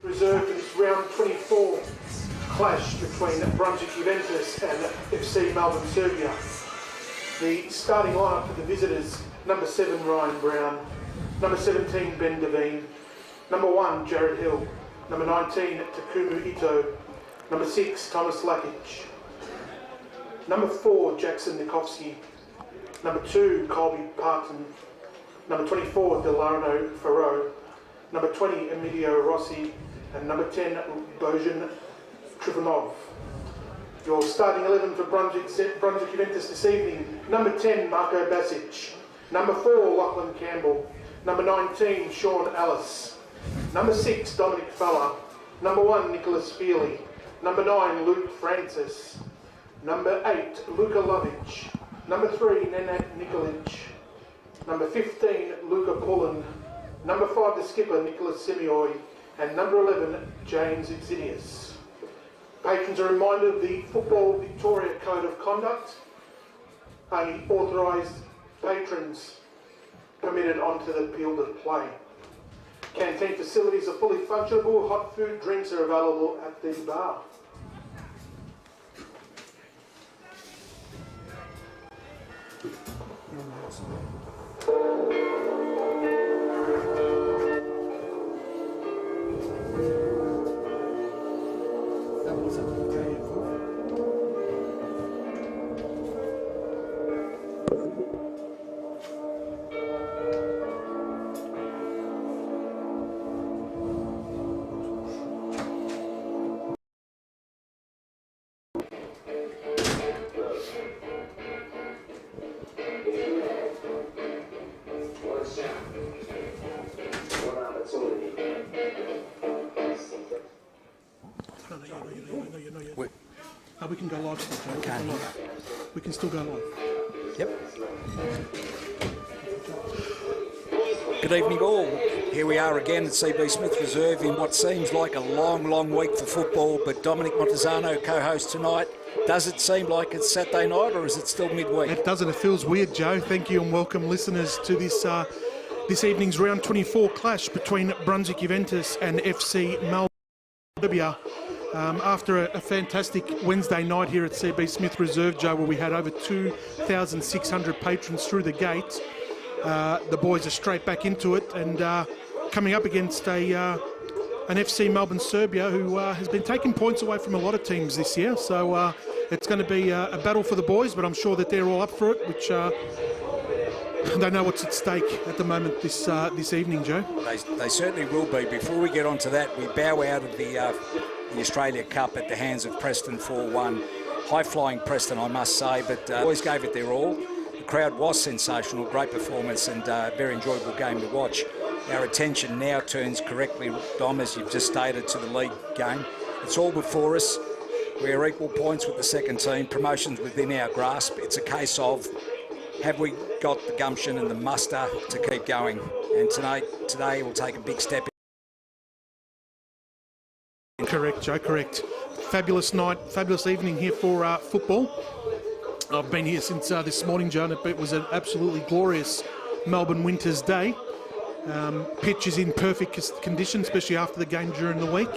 Reserved for this round 24 clash between Brunswick Juventus and FC Melbourne Srbija. The starting lineup for the visitors: number 7 Ryan Brown, number 17 Ben Devine, number 1 Jared Hill, number 19 Takumu Ito, number 6 Thomas Lakic, number 4 Jackson Nikovsky, number 2 Colby Parton, number 24 Delano Farrow, number 20 Emilio Rossi, and number 10 Bojan Trifonov. Your starting 11 for Brunswick Juventus this evening: number 10 Marko Basic, number 4 Lachlan Campbell, number 19 Sean Ellis, number 6 Dominic Fella, number 1 Nicholas Feely, number 9 Luke Francis, number 8 Luka Lovic, number 3 Nenad Nikolic, number 15 Luka Pullen, number 5 the skipper Nicholas Simioi, and number 11 James Exidius. Patrons are reminded of the Football Victoria Code of Conduct. Only authorised patrons permitted onto the field of play. Canteen facilities are fully functionable. Hot food, drinks are available at the bar. We can go live still, Joe. Okay. We can still go live. Yep. Good evening all. Here we are again at CB Smith Reserve in what seems like a long week for football, but Dominic Montesano co-host tonight. Does it seem like it's Saturday night or is it still midweek? It doesn't. It feels weird, Joe. Thank you and welcome listeners to this evening's round 24 clash between Brunswick Juventus and FC Melbourne Srbija. After a fantastic Wednesday night here at CB Smith Reserve, Joe, where we had over 2,600 patrons through the gate, the boys are straight back into it and coming up against an FC Melbourne Srbija who has been taking points away from a lot of teams this year. So it's going to be a battle for the boys, but I'm sure that they're all up for it, which they know what's at stake at the moment this evening, Joe. They certainly will be. Before we get on to that, we bow out of the Australia Cup at the hands of Preston 4-1. High-flying Preston, I must say, but boys gave it their all. The crowd was sensational, great performance and a very enjoyable game to watch. Our attention now turns correctly, Dom, as you've just stated, to the league game. It's all before us. We're equal points with the second team. Promotion's within our grasp. It's a case of, have we got the gumption and the muster to keep going? And today we'll take a big step. Correct, Joe, correct. Fabulous night, fabulous evening here for football. I've been here since this morning, Joe, and it was an absolutely glorious Melbourne winter's day. Pitch is in perfect condition, especially after the game during the week.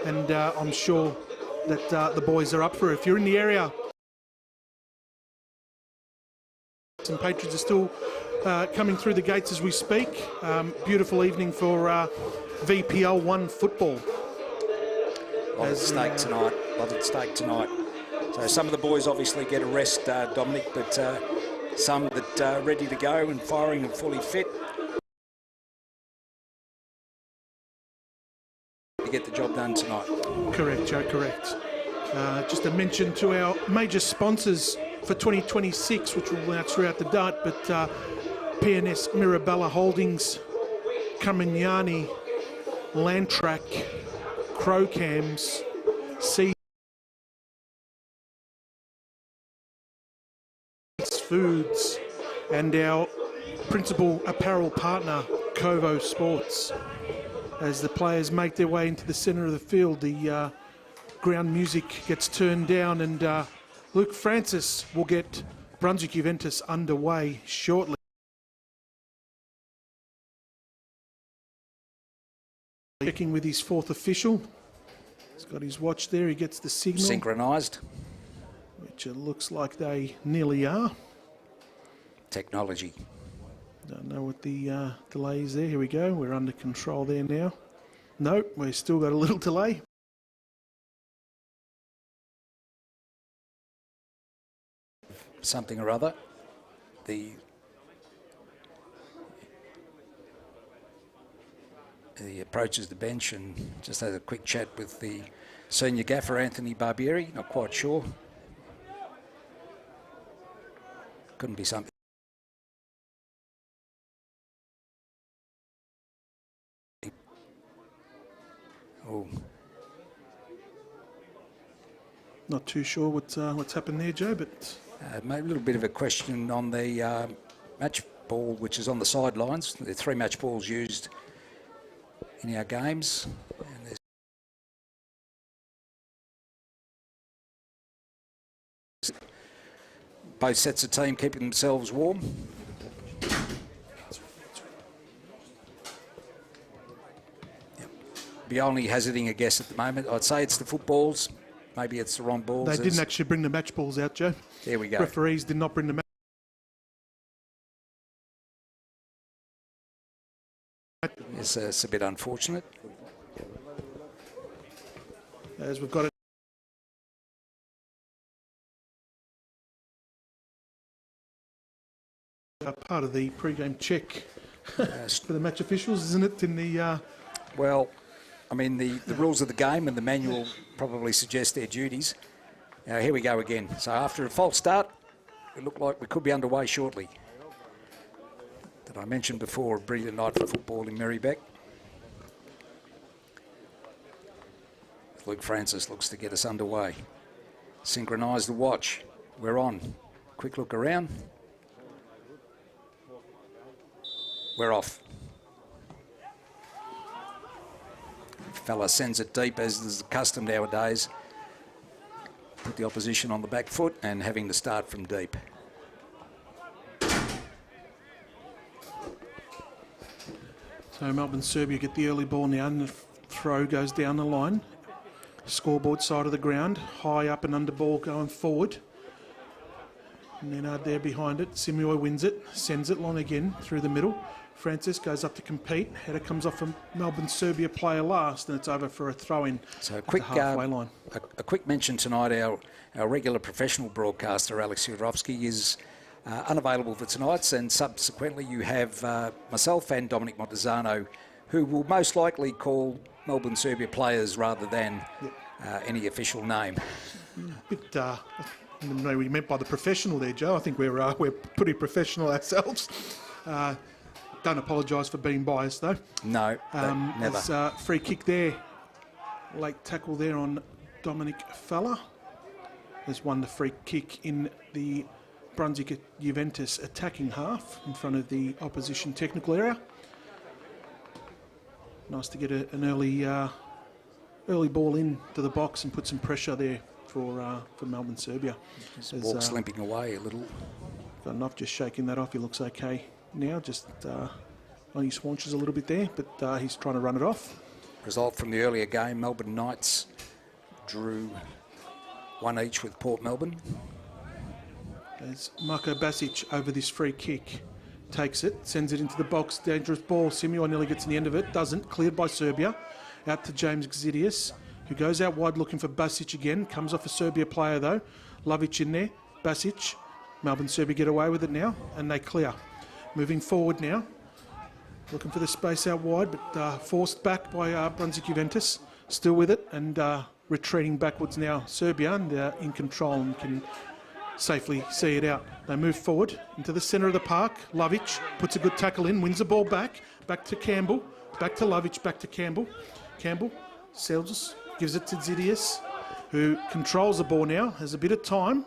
And I'm sure that the boys are up for it. If you're in the area, some patrons are still coming through the gates as we speak. Beautiful evening for VPL 1 football. Lot at stake tonight. Lot at stake tonight. So some of the boys obviously get a rest, Dominic, but some that are ready to go and firing and fully fit to get the job done tonight. Correct, Joe, correct. Just a mention to our major sponsors for 2026, which we'll announce throughout the dart, but PNS Mirabella Holdings, Carmignani, Landtrack, Crowcams, Seeds Foods, and our principal apparel partner, Covo Sports. As the players make their way into the centre of the field, the ground music gets turned down and Luke Francis will get Brunswick Juventus underway shortly. checking with his fourth official. He's got his watch there, he gets the signal. Synchronised. Which it looks like they nearly are. Technology. Don't know what the delay is there. Here we go, we're under control there now. Nope, we've still got a little delay. Something or other. He approaches the bench and just has a quick chat with the senior gaffer, Anthony Barbieri. Not quite sure. Couldn't be something. Oh. Not too sure what's happened there, Joe, but... Maybe a little bit of a question on the match ball, which is on the sidelines. There are 3 match balls used in our games. And both sets of team keeping themselves warm. Yep. Be only hazarding a guess at the moment. I'd say it's the footballs. Maybe it's the wrong balls. They didn't actually bring the match balls out, Joe. There we go. Referees did not bring the match. It's a bit unfortunate. As we've got it. Part of the pre-game check for the match officials, isn't it? In the well, I mean the rules of the game and the manual probably suggest their duties. Now here we go again. So after a false start, it looked like we could be underway shortly. Did I mention before a brilliant night for football in Marybeck? Luke Francis looks to get us underway. Synchronise the watch. We're on. Quick look around. We're off. Fella sends it deep, as is the custom nowadays. Put the opposition on the back foot and having to start from deep. So Melbourne Srbija get the early ball now and the throw goes down the line. Scoreboard side of the ground, high up and under ball going forward. Nenad there behind it. Simoy wins it, sends it long again through the middle. Francis goes up to compete. Header comes off a Melbourne Srbija player last, and it's over for a throw-in. So a quick halfway line. A quick mention tonight. Our regular professional broadcaster Alex Jurovsky is unavailable for tonight's, and subsequently you have myself and Dominic Montezano, who will most likely call Melbourne Srbija players rather than any official name. A bit. I don't know what you meant by the professional there, Joe. I think we're pretty professional ourselves. Don't apologise for being biased, though. No, never. There's free kick there. Late tackle there on Dominic Fella. There's won the free kick in the Brunswick Juventus attacking half in front of the opposition technical area. Nice to get an early ball into the box and put some pressure there for Melbourne Srbija. Walks limping away a little. Got enough, just shaking that off. He looks okay now, just on his haunches a little bit there, but he's trying to run it off. Result from the earlier game, Melbourne Knights drew 1 each with Port Melbourne. As Marko Basic over this free kick, takes it, sends it into the box, dangerous ball. Simoy nearly gets to the end of it, doesn't, cleared by Srbija. Out to James Gzidius, who goes out wide looking for Basic again, comes off a Srbija player though. Lovic in there, Basic. Melbourne Srbija get away with it now, and they clear. Moving forward now, looking for the space out wide, but forced back by Brunswick Juventus. Still with it, and retreating backwards now. Srbija, and in control and can safely see it out. They move forward into the centre of the park. Lovic puts a good tackle in, wins the ball back to Campbell, back to Lovic, back to Campbell. Campbell sells, gives it to Gzidius, who controls the ball now, has a bit of time,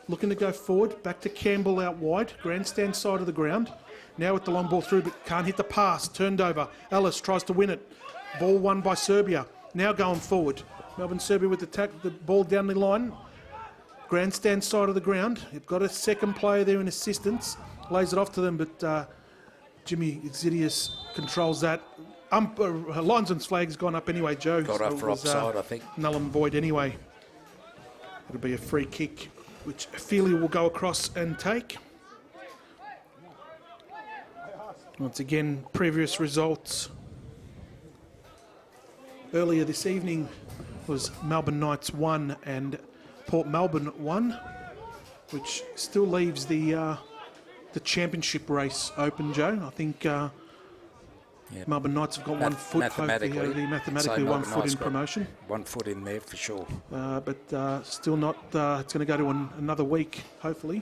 looking to go forward, back to Campbell out wide, grandstand side of the ground. Now with the long ball through, but can't hit the pass, turned over. Ellis tries to win it. Ball won by Srbija. Now going forward. Melbourne Srbija with the ball down the line. Grandstand side of the ground. You've got a second player there in assistance. Lays it off to them, but Jimmy Gzidius controls that. linesman's flag's gone up anyway, Joe. Got up for offside, I think. Null and void anyway. It'll be a free kick, which Feely will go across and take. Once again, previous results earlier this evening was Melbourne Knights 1 and Port Melbourne 1, which still leaves the championship race open, Joe. I think Melbourne Knights have got 1 foot, mathematically 1 foot in promotion. 1 foot in there for sure. But still not, it's going to go to another week, hopefully.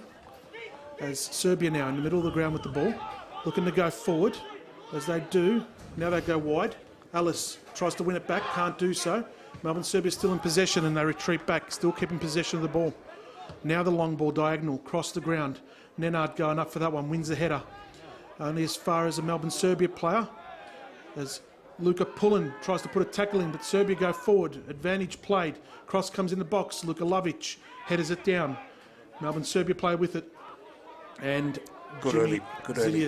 As Serbia now in the middle of the ground with the ball, looking to go forward. As they do, now they go wide. Alice tries to win it back, can't do so. Melbourne Srbia still in possession and they retreat back, still keeping possession of the ball. Now the long ball diagonal, across the ground. Nenad going up for that one, wins the header. Only as far as a Melbourne Srbia player. As Luka Pullen tries to put a tackle in, but Serbia go forward. Advantage played. Cross comes in the box. Luka Lovic headers it down. Melbourne Srbia play with it. And good early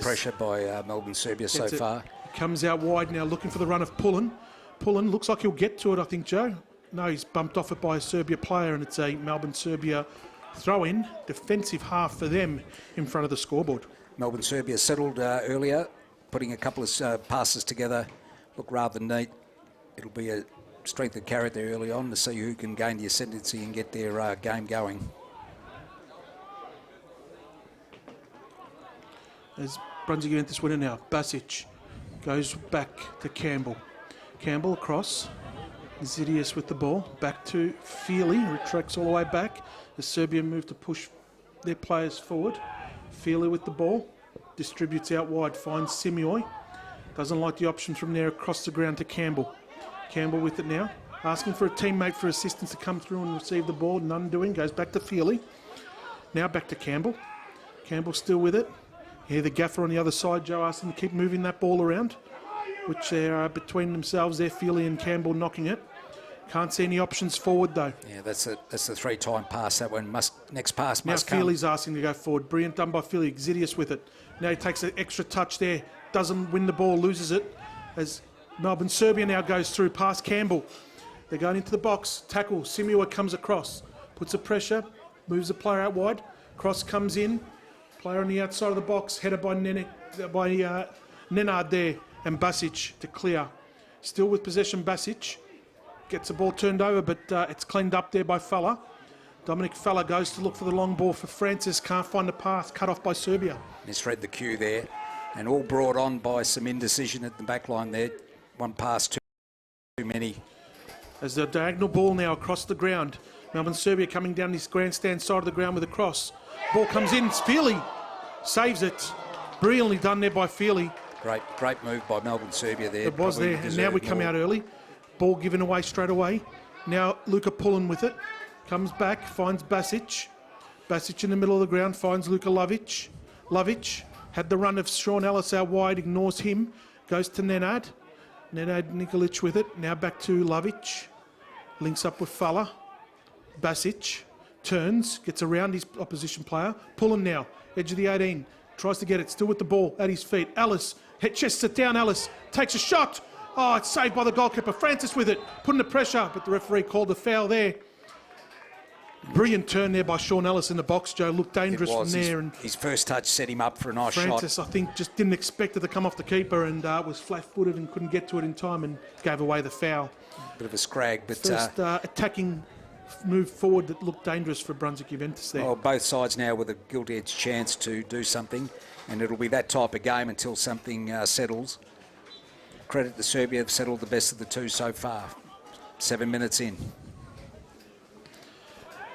pressure by Melbourne Srbia so far. Comes out wide now, looking for the run of Pullen. Pullen looks like he'll get to it, I think, Joe. No, he's bumped off it by a Serbia player, and it's a Melbourne Srbia throw-in, defensive half for them in front of the scoreboard. Melbourne Srbia settled earlier, putting a couple of passes together. Look rather neat. It'll be a strength of character early on to see who can gain the ascendancy and get their game going. As Brunswick Juventus winner now, Basic goes back to Campbell. Campbell across. Zidius with the ball. Back to Feely. Retracts all the way back. The Serbia move to push their players forward. Feely with the ball. Distributes out wide. Finds Simioi. Doesn't like the option from there across the ground to Campbell. Campbell with it now. Asking for a teammate for assistance to come through and receive the ball. None doing. Goes back to Feely. Now back to Campbell. Campbell still with it. Here the gaffer on the other side, Joe, asked them to keep moving that ball around, which they're between themselves, they're Feely and Campbell knocking it. Can't see any options forward though. Yeah, that's the 3-time pass. That one next pass must come. Now come. Feely's asking to go forward. Brilliant done by Feely. Xidius with it. Now he takes an extra touch there. Doesn't win the ball, loses it. As Melbourne Srbia now goes through past Campbell. They're going into the box. Tackle. Simiua comes across. Puts a pressure. Moves the player out wide. Cross comes in. Player on the outside of the box, headed by Nenad there, and Basic to clear. Still with possession, Basic gets the ball turned over, but it's cleaned up there by Falla. Dominic Falla goes to look for the long ball for Francis, can't find the path, cut off by Serbia. Misread the cue there, and all brought on by some indecision at the back line there. One pass too many. As the diagonal ball now across the ground, Melbourne Srbia coming down this grandstand side of the ground with a cross. Ball comes in, Feely saves it. Brilliantly done there by Feely. Great move by Melbourne Srbia there. It was there, and now we come out early. Ball given away straight away. Now Luka Pullen with it. Comes back, finds Basic. Basic in the middle of the ground, finds Luka Lovic. Lovic had the run of Sean Ellis out wide, ignores him. Goes to Nenad. Nenad Nikolic with it. Now back to Lovic. Links up with Falla. Basic. Turns, gets around his opposition player. Pullen now, edge of the 18. Tries to get it, still with the ball at his feet. Alice, chests it down, Alice. Takes a shot. Oh, it's saved by the goalkeeper. Francis with it, putting the pressure, but the referee called a foul there. Brilliant turn there by Sean Ellis in the box, Joe. Looked dangerous from there. And his first touch set him up for a nice shot. Francis, I think, just didn't expect it to come off the keeper and was flat-footed and couldn't get to it in time and gave away the foul. Bit of a scrag, but... First attacking move forward that looked dangerous for Brunswick Juventus there. Well, both sides now with a gilt-edged chance to do something, and it'll be that type of game until something settles. Credit to Serbia, have settled the best of the two so far. 7 minutes in.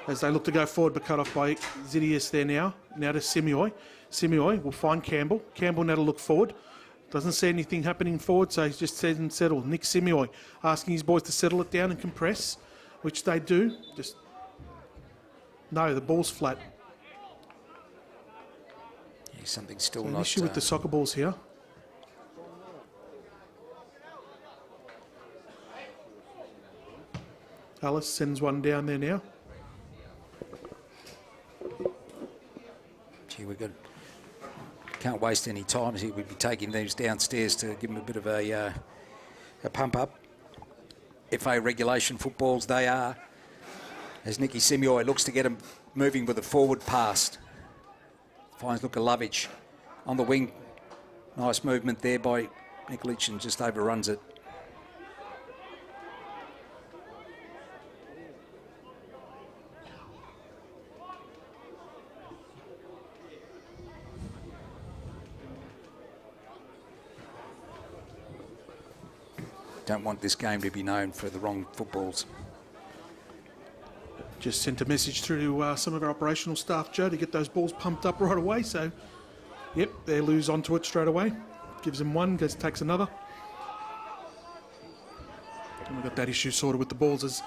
As they look to go forward, but cut off by Zidius there now. Now to Simioi. Simioi will find Campbell. Campbell now to look forward. Doesn't see anything happening forward, so he's just said and settled. Nick Simioi asking his boys to settle it down and compress, which they do. Just no, the ball's flat. Yeah, something's still so not... An issue with the soccer balls here. Alice sends one down there now. Gee, can't waste any time. We'd be taking these downstairs to give them a bit of a a pump up. FA regulation footballs they are. As Nicky Simioy looks to get him moving with a forward pass. Finds Luka Lovic on the wing. Nice movement there by Nikolic and just overruns it. Don't want this game to be known for the wrong footballs. Just sent a message through to some of our operational staff, Joe, to get those balls pumped up right away. So, yep, they lose onto it straight away. Gives them one, takes another. And we've got that issue sorted with the balls as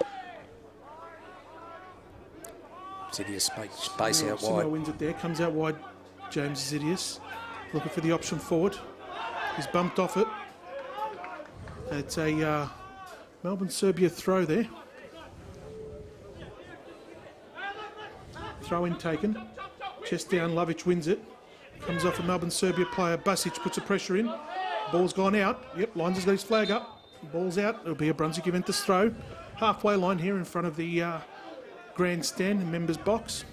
Zidius space out wide. Wins it there, comes out wide. James Zidius looking for the option forward. He's bumped off it. It's a Melbourne Srbija throw there. Throw in taken. Chest down, Lovic wins it. Comes off a Melbourne Srbija player. Basic puts the pressure in. Ball's gone out. Yep, Lines has got his flag up. Ball's out. It'll be a Brunswick Juventus throw. Halfway line here in front of the grandstand and members box.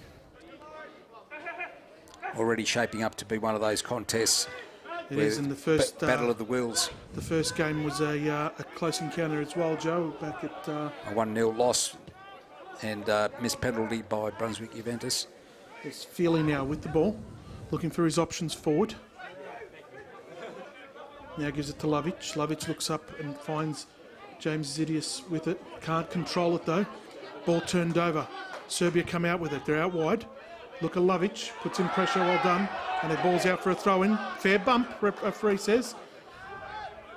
Already shaping up to be one of those contests. It is in the first battle of the wills. The first game was a close encounter as well, Joe. Back at a 1-0 loss and missed penalty by Brunswick Juventus. It's Feely now with the ball, looking for his options forward. Now gives it to Lovic. Lovic looks up and finds James Zidius with it. Can't control it though. Ball turned over. Serbia come out with it. They're out wide. Luka Lovic puts in pressure, well done. And the ball's out for a throw-in. Fair bump, referee says.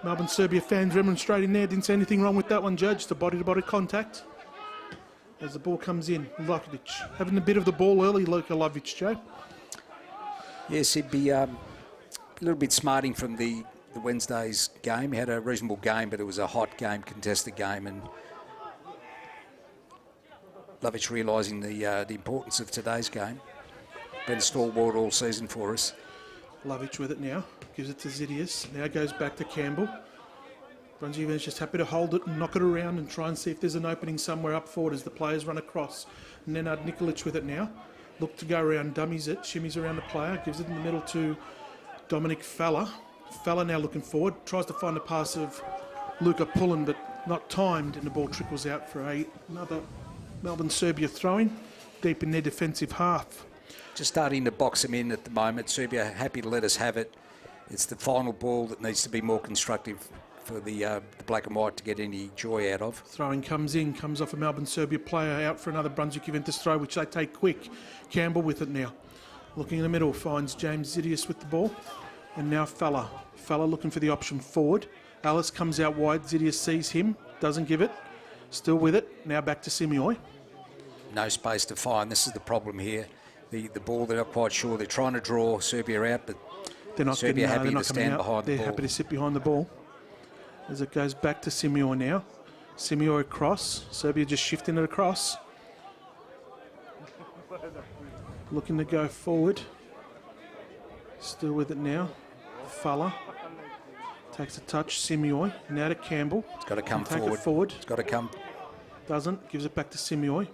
Melbourne Srbija fans remonstrating there. Didn't see anything wrong with that one, Judge. Just a body-to-body contact. As the ball comes in, Lovic having a bit of the ball early, Luka Lovic, Joe. Yes, he'd be a little bit smarting from the Wednesday's game. He had a reasonable game, but it was a hot game, contested game, and Lovic realising the importance of today's game. Been a stalwart all season for us. Lovic with it now, gives it to Zidius. Now goes back to Campbell. Brunswick is just happy to hold it and knock it around and try and see if there's an opening somewhere up forward as the players run across. Nenad Nikolic with it now. Look to go around, dummies it, shimmies around the player, gives it in the middle to Dominic Falla. Falla now looking forward, tries to find a pass of Luka Pullen, but not timed, and the ball trickles out for another Melbourne Srbija throwing deep in their defensive half. Just starting to box them in at the moment. Serbia happy to let us have it. It's the final ball that needs to be more constructive for the black and white to get any joy out of. Throwing comes in, comes off a Melbourne Srbija player out for another Brunswick Juventus throw, which they take quick. Campbell with it now. Looking in the middle, finds James Zidius with the ball. And now Falla. Falla looking for the option forward. Alice comes out wide. Zidius sees him, doesn't give it. Still with it. Now back to Simioy. No space to find. This is the problem here. The ball, they're not quite sure. They're trying to draw Serbia out, but they're not Serbia happy to stand behind the ball. They're happy to sit behind the ball. As it goes back to Simioy now. Simioy across. Serbia just shifting it across. Looking to go forward. Still with it now. Falla. Takes a touch. Simioy. Now to Campbell. It's got to come forward. It forward. It's got to come. Doesn't. Gives it back to Simioy.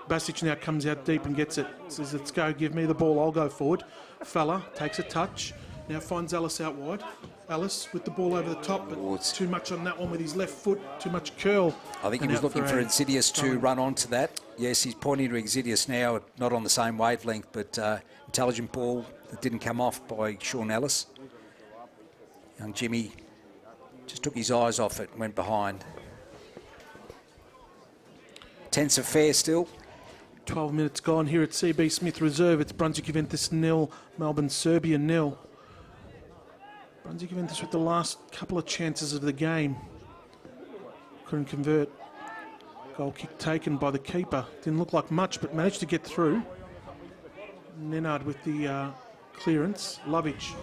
Basic now comes out deep and gets it. Says, let's go, give me the ball, I'll go forward. Falla takes a touch. Now finds Alice out wide. Alice with the ball over the top, but too much on that one with his left foot, too much curl. I think he was looking for Insidious to run onto that. Yes, he's pointing to Insidious now, not on the same wavelength, but intelligent ball that didn't come off by Sean Ellis. Young Jimmy just took his eyes off it and went behind. Tense affair still. 12 minutes gone here at CB Smith Reserve. It's Brunswick Juventus 0, Melbourne Srbija 0. Brunswick Juventus with the last couple of chances of the game. Couldn't convert. Goal kick taken by the keeper. Didn't look like much, but managed to get through. Nenad with the clearance. Lovic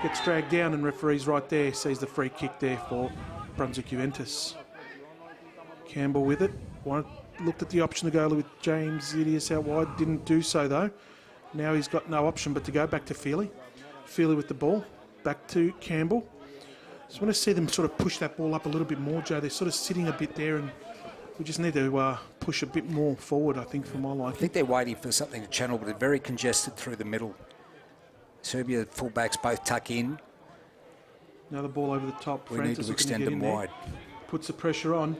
gets dragged down and referees right there. Sees the free kick there for Brunswick Juventus. Campbell with it. Looked at the option to go with James Zidius out wide. Didn't do so though. Now he's got no option but to go back to Feely. Feely with the ball. Back to Campbell. Just want to see them sort of push that ball up a little bit more, Joe. They're sort of sitting a bit there, and we just need to push a bit more forward, I think, for my liking. I think they're waiting for something to channel, but they're very congested through the middle. Serbia fullbacks both tuck in. Another ball over the top. We Francis need to extend them wide. Puts the pressure on.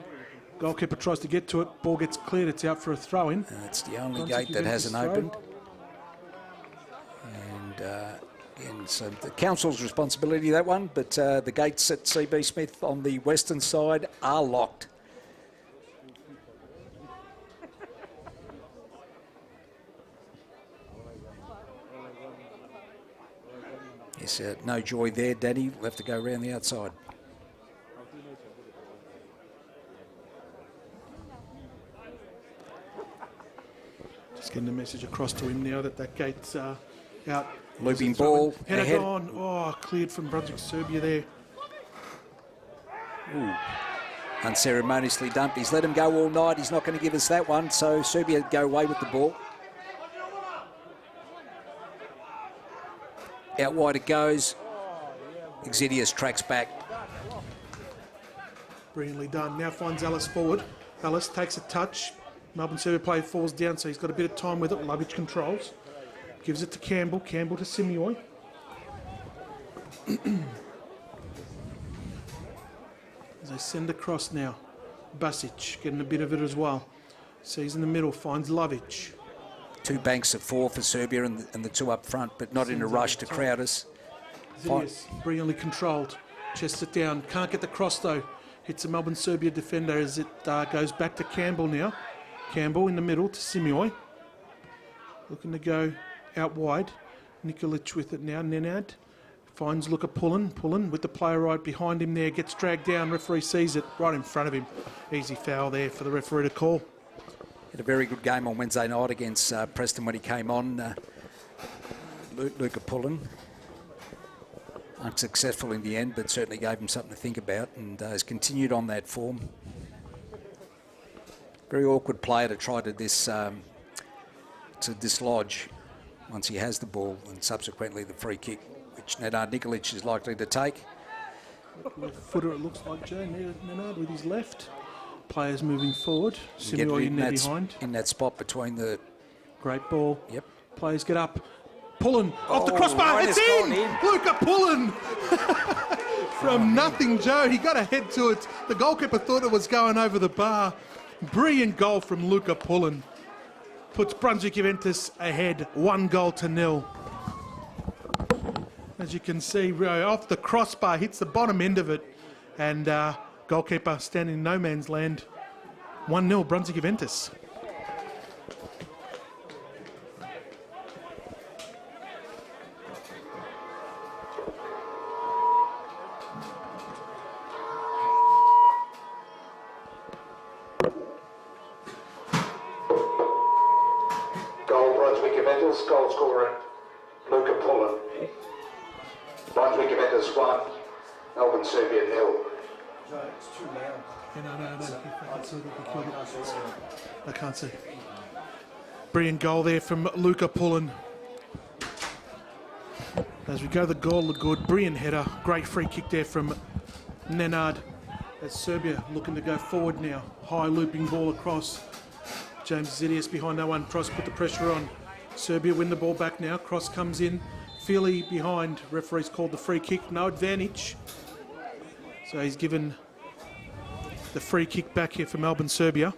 Goalkeeper tries to get to it. Ball gets cleared. It's out for a throw-in. It's the only gate that hasn't opened. And so the council's responsibility, that one, but the gates at CB Smith on the western side are locked. Yes, no joy there, Daddy. We'll have to go around the outside. Just getting a message across to him now that that gate's out. Looping ball. Header gone. Oh, cleared from Brunswick Srbija there. Ooh. Unceremoniously dumped. He's let him go all night. He's not going to give us that one, so Serbia go away with the ball. Out wide it goes. Exidius tracks back. Brilliantly done. Now finds Ellis forward. Ellis takes a touch. Melbourne Srbija play falls down, so he's got a bit of time with it. Lovich controls. Gives it to Campbell. Campbell to Simioj. As they send across now. Basic getting a bit of it as well. Sees in the middle. Finds Lovich. Two banks of four for Serbia and the two up front, but not in a rush to crowd us. Zidias, brilliantly controlled. Chests it down. Can't get the cross though. Hits a Melbourne Srbija defender as it goes back to Campbell now. Campbell in the middle to Simioj. Looking to go out wide. Nikolic with it now. Nenad finds Luka Pullen with the player right behind him there. Gets dragged down. Referee sees it right in front of him. Easy foul there for the referee to call. Had a very good game on Wednesday night against Preston when he came on. Luka Pullen. Unsuccessful in the end, but certainly gave him something to think about and has continued on that form. Very awkward player to try to dislodge once he has the ball, and subsequently the free kick, which Nenad Nikolic is likely to take. Left footer it looks like, Joe. Nenad with his left. Players moving forward. Simioj in there behind. In that spot between the... Great ball. Yep. Players get up. Pullen off the crossbar. It's in! Luka Pullen! From nothing, Joe. He got a head to it. The goalkeeper thought it was going over the bar. Brilliant goal from Luka Pullen. Puts Brunswick Juventus ahead 1-0. As you can see, off the crossbar, hits the bottom end of it. And goalkeeper standing in no man's land. 1-0 Brunswick Juventus. Goal scorer Luka Pullen. Brunswick Juventus 1, Melbourne Srbija 0. It's too loud. I can't see. Brilliant goal there from Luka Pullen. As we go, the goal looked good. Brilliant header. Great free kick there from Nenad. As Serbia looking to go forward now. High looping ball across. James Zidias behind that one. Cross put the pressure on. Serbia win the ball back now. Cross comes in. Feely behind. Referee's called the free kick. No advantage. So he's given the free kick back here for Melbourne Srbija.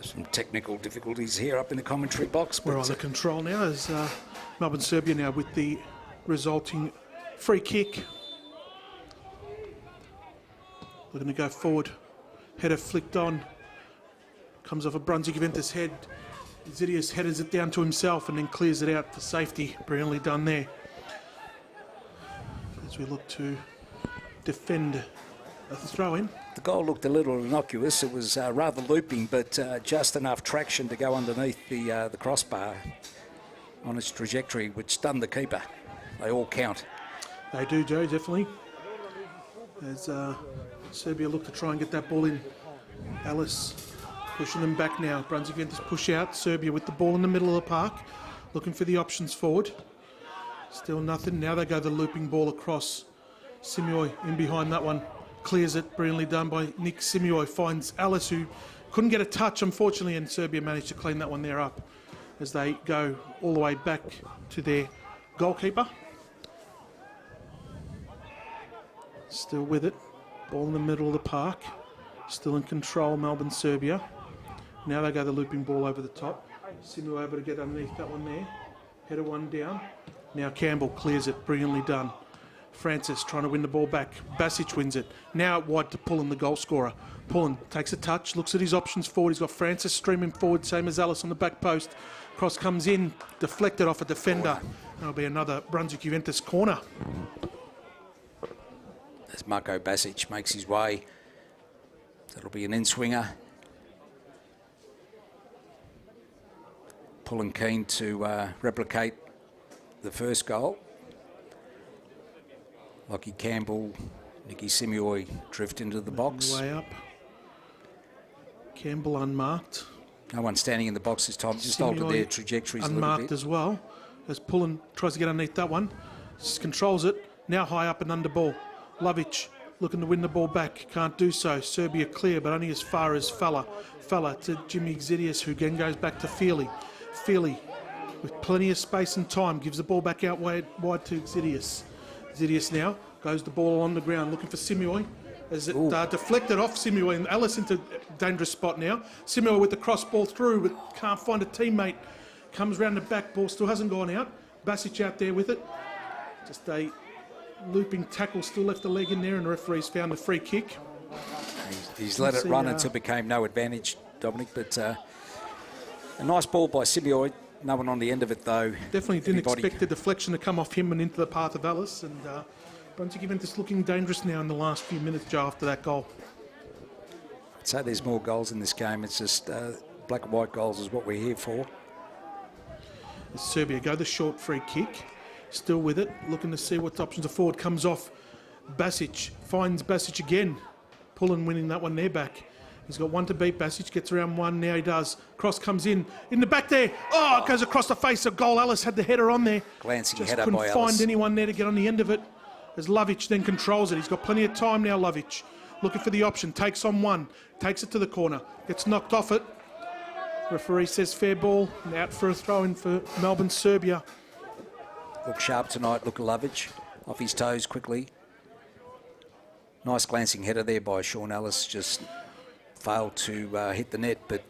Some technical difficulties here up in the commentary box. We're on the control now as Melbourne Srbija now with the resulting free kick. Looking to go forward. Header flicked on. Comes off a Brunswick Juventus head. Zidias headers it down to himself and then clears it out for safety. Brilliantly done there. As we look to defend A throw in. The goal looked a little innocuous. It was rather looping, but just enough traction to go underneath the crossbar on its trajectory, which stunned the keeper. They all count. They do, Joe, definitely. As Serbia look to try and get that ball in. Alice pushing them back now. Brunswick Juventus push out. Serbia with the ball in the middle of the park, looking for the options forward. Still nothing. Now they go the looping ball across. Simioj in behind that one. Clears it, brilliantly done by Nick Simioj. Finds Alice, who couldn't get a touch, unfortunately, and Serbia managed to clean that one there up as they go all the way back to their goalkeeper. Still with it. Ball in the middle of the park. Still in control, Melbourne Srbija. Now they go the looping ball over the top. Simioj able to get underneath that one there. Header one down. Now Campbell clears it, brilliantly done. Francis trying to win the ball back. Basic wins it. Now wide to Pullen, the goal scorer. Pullen takes a touch, looks at his options forward. He's got Francis streaming forward, same as Alice on the back post. Cross comes in, deflected off a defender. That'll be another Brunswick Juventus corner. As Marko Basic makes his way, that'll be an in-swinger. Pullen keen to replicate the first goal. Lockie Campbell, Nicky Simioj drift into the box. Way up. Campbell unmarked. No one standing in the box this time, just altered their trajectories a little unmarked bit. As well, as Pullen tries to get underneath that one. Just controls it, now high up and under ball. Lovic looking to win the ball back, can't do so. Serbia clear, but only as far as Fella to Jimmy Xidias, who again goes back to Feely. Feely, with plenty of space and time, gives the ball back out wide to Xidias. Xidias now goes the ball on the ground, looking for Simioj. As it deflected off Simioj, and Alice into a dangerous spot now. Simioj with the cross ball through, but can't find a teammate. Comes round the back, ball still hasn't gone out. Basic out there with it. Just a looping tackle, still left the leg in there, and the referee's found a free kick. He's let it run until it became no advantage, Dominic, but a nice ball by Simioj. No one on the end of it, though. Definitely didn't expect the deflection to come off him and into the path of Alice. And Brunswick Juventus looking dangerous now in the last few minutes, Joe, after that goal. I'd say there's more goals in this game. It's just black and white goals is what we're here for. Serbia go the short free kick. Still with it, looking to see what options are forward. Comes off Basic, finds Basic again. Pullen winning that one there back. He's got one to beat. Basic gets around one. Now he does. Cross comes in the back there. Oh, it goes across the face of goal. Alice had the header on there. Glancing just header by Alice. couldn't find anyone there to get on the end of it. As Lovic then controls it. He's got plenty of time now, Lovic. Looking for the option. Takes on one. Takes it to the corner. Gets knocked off it. Referee says fair ball. And out for a throw-in for Melbourne Srbija. Look sharp tonight. Look Lovic. Off his toes quickly. Nice glancing header there by Sean Alice. Just failed to hit the net, but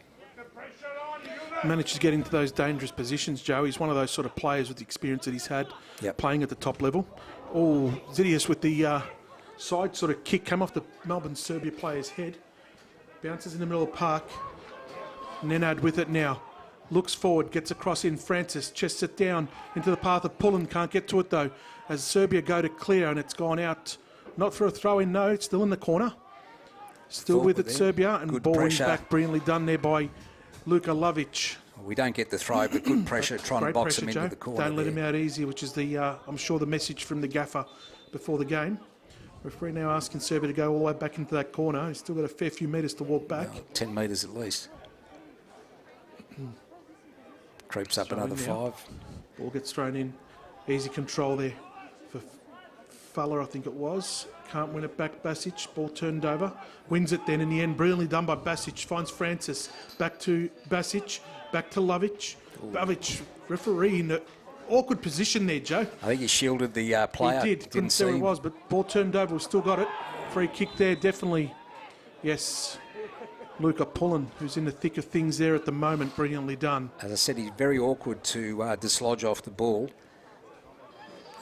manages to get into those dangerous positions, Joe. He's one of those sort of players with the experience that he's had playing at the top level. Oh, Xidias with the side sort of kick came off the Melbourne Srbija player's head. Bounces in the middle of the park. Nenad with it now. Looks forward, gets across in. Francis chests it down into the path of Pullen. Can't get to it though. As Serbia go to clear, and it's gone out. Not for a throw-in, no. It's still in the corner. Still with it, Serbia, and good ball pressure. back, brilliantly done there by Luka Lovic. We don't get the throw, but good pressure trying to box him into the corner. Don't let him out easy, which is the, I'm sure, the message from the gaffer before the game. Referee now asking Serbia to go all the way back into that corner. He's still got a fair few metres to walk back. 10 metres at least. Creeps up another 5. Ball gets thrown in. Easy control there for Fowler, I think it was. Can't win it back, Basic. Ball turned over. Wins it then in the end. Brilliantly done by Basic. Finds Francis. Back to Basic. Back to Lovic. Lovic, referee in an awkward position there, Joe. I think he shielded the player. He did. Couldn't see what it was, but ball turned over. We've still got it. Free kick there, definitely. Yes. Luka Pullen, who's in the thick of things there at the moment. Brilliantly done. As I said, he's very awkward to dislodge off the ball.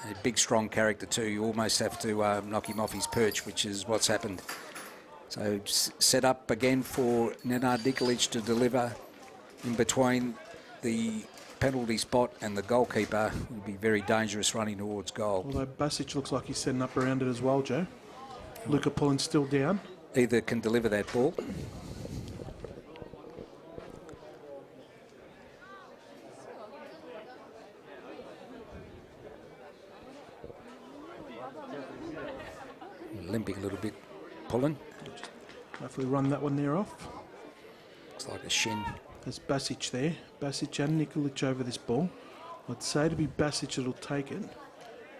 A big, strong character too. You almost have to knock him off his perch, which is what's happened. So set up again for Nenad Nikolic to deliver in between the penalty spot and the goalkeeper. It would be very dangerous running towards goal. Although Basic looks like he's setting up around it as well, Joe. Luca Pullen still down. Either can deliver that ball. Limping a little bit, Pullen. Hopefully run that one there off. Looks like a shin. There's Basic there. Basic and Nikolic over this ball. I'd say to be Basic that'll take it.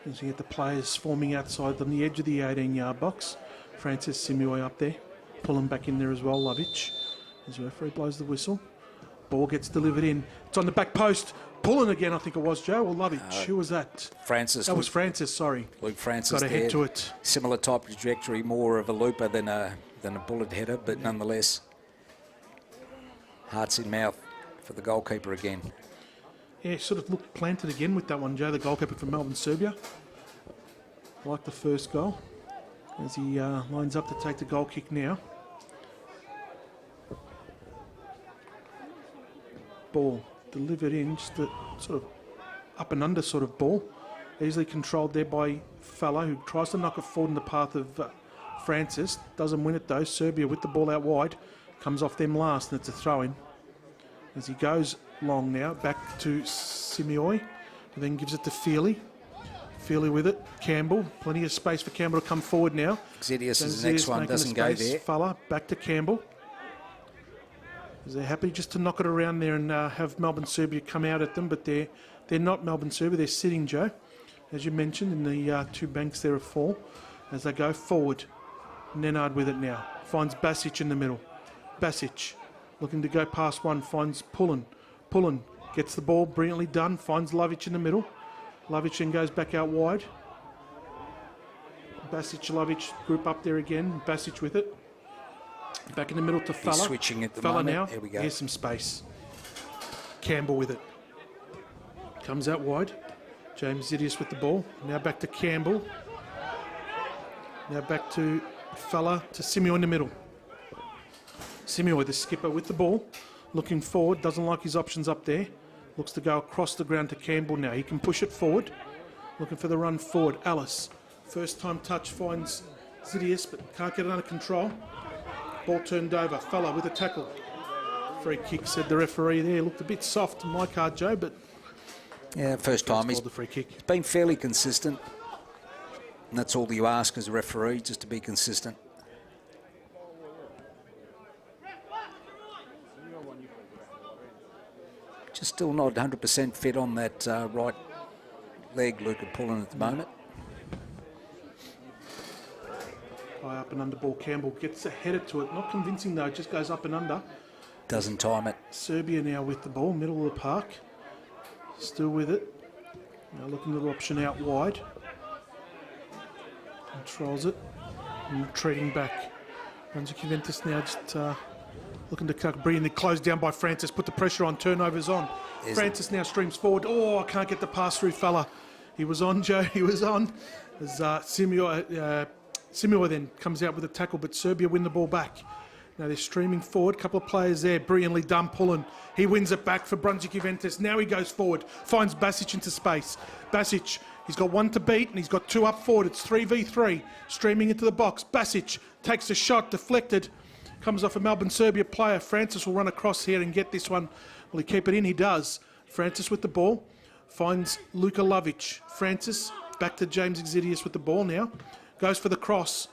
As you get the players forming outside on the edge of the 18-yard box. Francis Simioi up there. Pulling back in there as well, Lovic. As the referee blows the whistle. Ball gets delivered in. It's on the back post. Pulling again, I think it was, Joe, or Lovic. Who was that? Francis. That was Francis, sorry. Luke Francis got a there. head to it. Similar type of trajectory, more of a looper than a bullet header, but nonetheless, hearts in mouth for the goalkeeper again. Yeah, sort of looked planted again with that one, Joe, the goalkeeper from Melbourne Srbija. Like the first goal. As he lines up to take the goal kick now. Ball delivered in, just a sort of up and under sort of ball. Easily controlled there by Fella, who tries to knock it forward in the path of Francis. Doesn't win it though. Serbia with the ball out wide. Comes off them last, and it's a throw-in. As he goes long now, back to Simioi, and then gives it to Feely. Feely with it. Campbell, plenty of space for Campbell to come forward now. Xidius is the next one, doesn't go there. Fella, back to Campbell. They're happy just to knock it around there and have Melbourne Srbija come out at them, but they're not Melbourne Srbija, they're sitting, Joe. As you mentioned, in the two banks there of four. As they go forward, Nenad with it now. Finds Basic in the middle. Basic looking to go past one, finds Pullen. Pullen gets the ball, brilliantly done, finds Lovic in the middle. Lovic then goes back out wide. Basic, Lovic group up there again. Basic with it. Back in the middle to Fella. He's switching at the Fella moment. now. Here we go. Here's some space. Campbell with it. Comes out wide. James Xidius with the ball. Now back to Campbell. Now back to Fella to Simioi in the middle. Simioi, the skipper, with the ball. Looking forward. Doesn't like his options up there. Looks to go across the ground to Campbell now. He can push it forward. Looking for the run forward. Alice. First time touch finds Xidius, but can't get it under control. Ball turned over. Fella with a tackle. Free kick, said the referee there. Looked a bit soft in my card, Joe, but yeah, first time he's the free kick. been fairly consistent. And that's all you ask as a referee, just to be consistent. Just still not 100% fit on that right leg, Luca Pullen at the moment. High up and under ball. Campbell gets headed to it. Not convincing though, just goes up and under. Doesn't time it. Serbia now with the ball, middle of the park. Still with it. Now looking at the option out wide. Controls it. And retreating back. Brunswick Juventus now just looking to bring the close down by Francis. Put the pressure on. Turnovers on. Francis now streams forward. Oh, I can't get the pass through, Fella. He was on, Joe. He was on. As Simioi then comes out with a tackle, but Serbia win the ball back. Now they're streaming forward. Couple of players there. Brilliantly done, Pullen. He wins it back for Brunswick Juventus. Now he goes forward. Finds Basic into space. Basic, he's got one to beat and he's got two up forward. It's 3v3. Streaming into the box. Basic takes a shot. Deflected. Comes off a Melbourne Srbija player. Francis will run across here and get this one. Will he keep it in? He does. Francis with the ball. Finds Luka Lovic. Francis back to James Xidius with the ball now. Goes for the cross.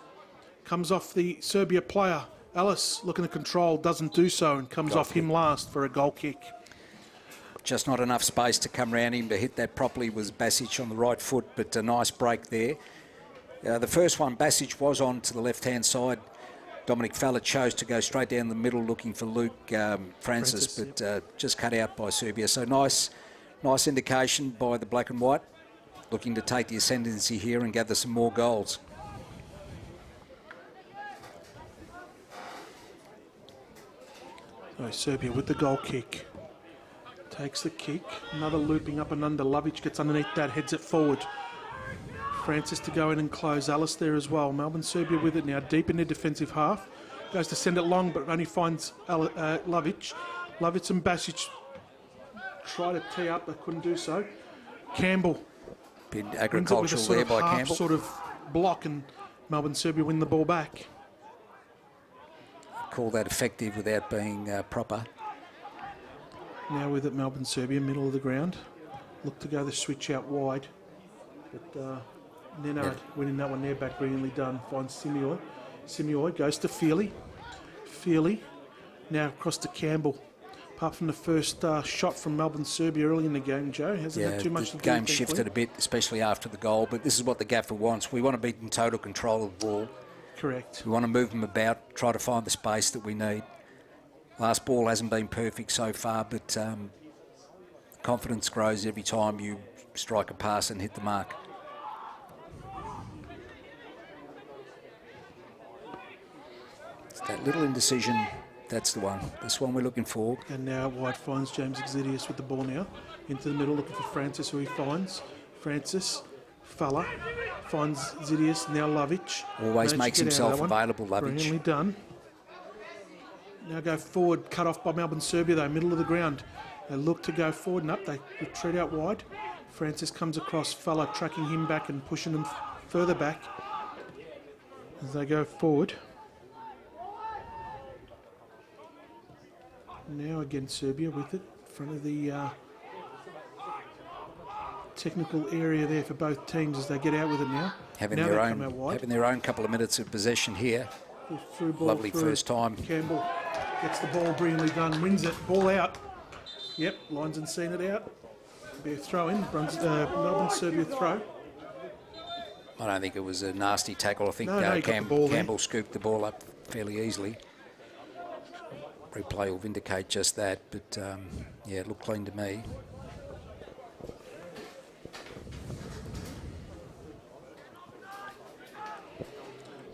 Comes off the Serbia player. Alice looking to control. Doesn't do so and comes off him last for a goal kick. Just not enough space to come around him to hit that properly. Was Basic on the right foot, but a nice break there. The first one, Basic was on to the left-hand side. Dominic Fella chose to go straight down the middle looking for Luke Francis, but just cut out by Serbia. So nice indication by the black and white. Looking to take the ascendancy here and gather some more goals. So Serbia with the goal kick. Takes the kick. Another looping up and under. Lovic gets underneath that, heads it forward. Francis to go in and close. Alice there as well. Melbourne Srbija with it now, deep in their defensive half. Goes to send it long, but only finds Lovic. Lovic and Basic try to tee up, but couldn't do so. Campbell. Bit agricultural there by Campbell. Sort of block and Melbourne Srbija win the ball back. Call that effective without being proper. Now with it, Melbourne Srbija, middle of the ground. Look to go the switch out wide. But Nenad winning that one there back, brilliantly done. Finds Simioy. Simioy goes to Feely. Feely now across to Campbell. Apart from the first shot from Melbourne Srbija early in the game, Joe, hasn't had too much to do. The game shifted a bit, especially after the goal, but this is what the gaffer wants. We want to be in total control of the ball. Correct. We want to move them about, try to find the space that we need. Last ball hasn't been perfect so far, but confidence grows every time you strike a pass and hit the mark. It's that little indecision. That's the one. This one we're looking for. And now wide finds James Exidius with the ball now. Into the middle, looking for Francis, who he finds. Francis, Falla, finds Exidius, now Lovic. Always makes himself available, Lovic. Brilliantly done. Now go forward, cut off by Melbourne Srbija though, middle of the ground. They look to go forward and up, they retreat out wide. Francis comes across, Falla tracking him back and pushing him further back as they go forward. Now again Srbija with it, in front of the technical area there for both teams as they get out with it now. Having their own couple of minutes of possession here. Lovely first time. Campbell gets the ball, brilliantly done, wins it, ball out. Yep, lines and seen it out. Be a throw in, Melbourne Srbija throw. I don't think it was a nasty tackle. I think Campbell scooped the ball up fairly easily. Replay will vindicate just that, but yeah, it looked clean to me.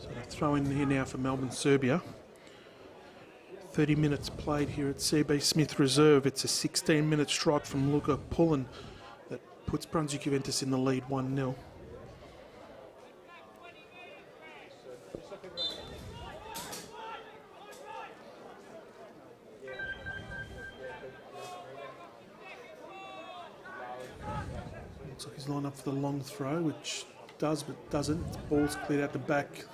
So a throw in here now for Melbourne Srbija. 30 minutes played here at CB Smith Reserve. It's a 16-minute strike from Luka Pullen that puts Brunswick Juventus in the lead 1-0. Looks like he's lined up for the long throw, which does but doesn't. Ball's cleared out the back.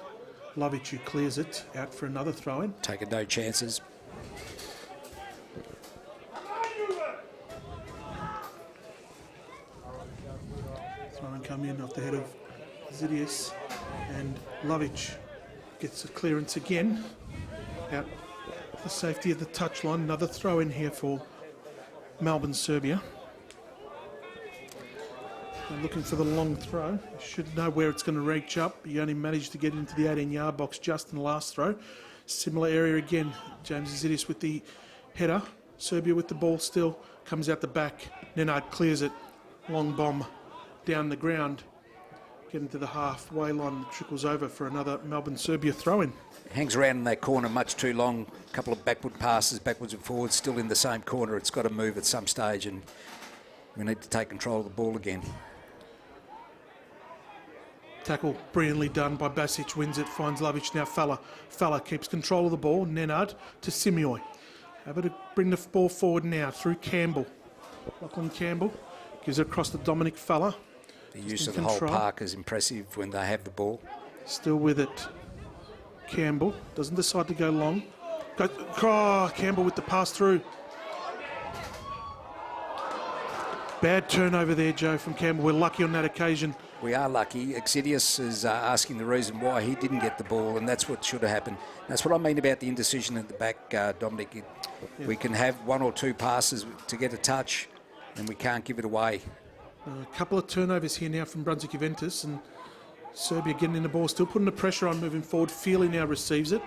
Lovic who clears it, out for another throw-in. Taking no chances. Throw-in come in off the head of Exidius, and Lovic gets a clearance again. Out for safety of the touchline. Another throw-in here for Melbourne Srbija. They're looking for the long throw. Should know where it's going to reach up. He only managed to get into the 18-yard box just in the last throw. Similar area again. James Exidius with the header. Srbija with the ball still. Comes out the back. Nenad clears it. Long bomb down the ground. Getting to the halfway line. Trickles over for another Melbourne Srbija throw-in. Hangs around in that corner much too long. A couple of backward passes, backwards and forwards. Still in the same corner. It's got to move at some stage, and we need to take control of the ball again. Tackle brilliantly done by Basic, wins it, finds Lovic, now Falla. Falla keeps control of the ball, Nenad to Simioy. Able to bring the ball forward now through Campbell. Lachlan Campbell gives it across to Dominic Falla. The use of the whole park is impressive when they have the ball. Still with it. Campbell doesn't decide to go long. Campbell with the pass through. Bad turnover there, Joe, from Campbell. We're lucky on that occasion. We are lucky. Exidius is asking the reason why he didn't get the ball, and that's what should have happened. That's what I mean about the indecision at the back, Dominic. We can have one or two passes to get a touch, and we can't give it away. A couple of turnovers here now from Brunswick Juventus, and Srbija getting in the ball, still putting the pressure on moving forward. Feely now receives it.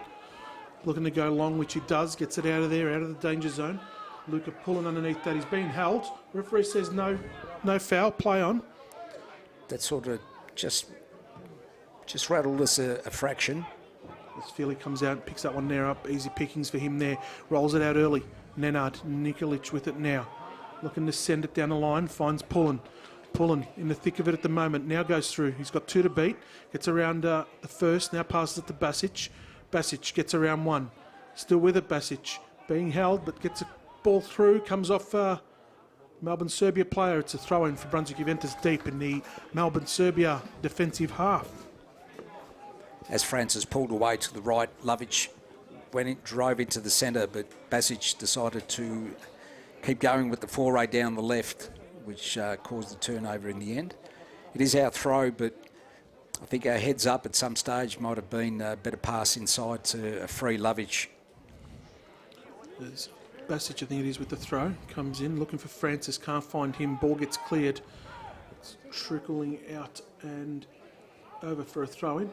Looking to go long, which he does. Gets it out of there, out of the danger zone. Luka pulling underneath that. He's been held. Referee says no foul, play on. That sort of just rattled us a fraction. As Feely comes out and picks that one there up. Easy pickings for him there. Rolls it out early. Nenad Nikolic with it now. Looking to send it down the line. Finds Pullen. Pullen in the thick of it at the moment. Now goes through. He's got two to beat. Gets around the first. Now passes it to Basic. Basic gets around one. Still with it, Basic. Being held, but gets a ball through. Comes off Melbourne Srbija player. It's a throw-in for Brunswick Juventus deep in the Melbourne Srbija defensive half. as Francis pulled away to the right. Lovich drove into the centre, but Basic decided to keep going with the foray down the left, which caused the turnover in the end. It is our throw, but I think our heads up at some stage might have been a better pass inside to a free Lovich. There's Basic, I think it is, with the throw. Comes in, looking for Francis, can't find him. Ball gets cleared. It's trickling out and over for a throw-in.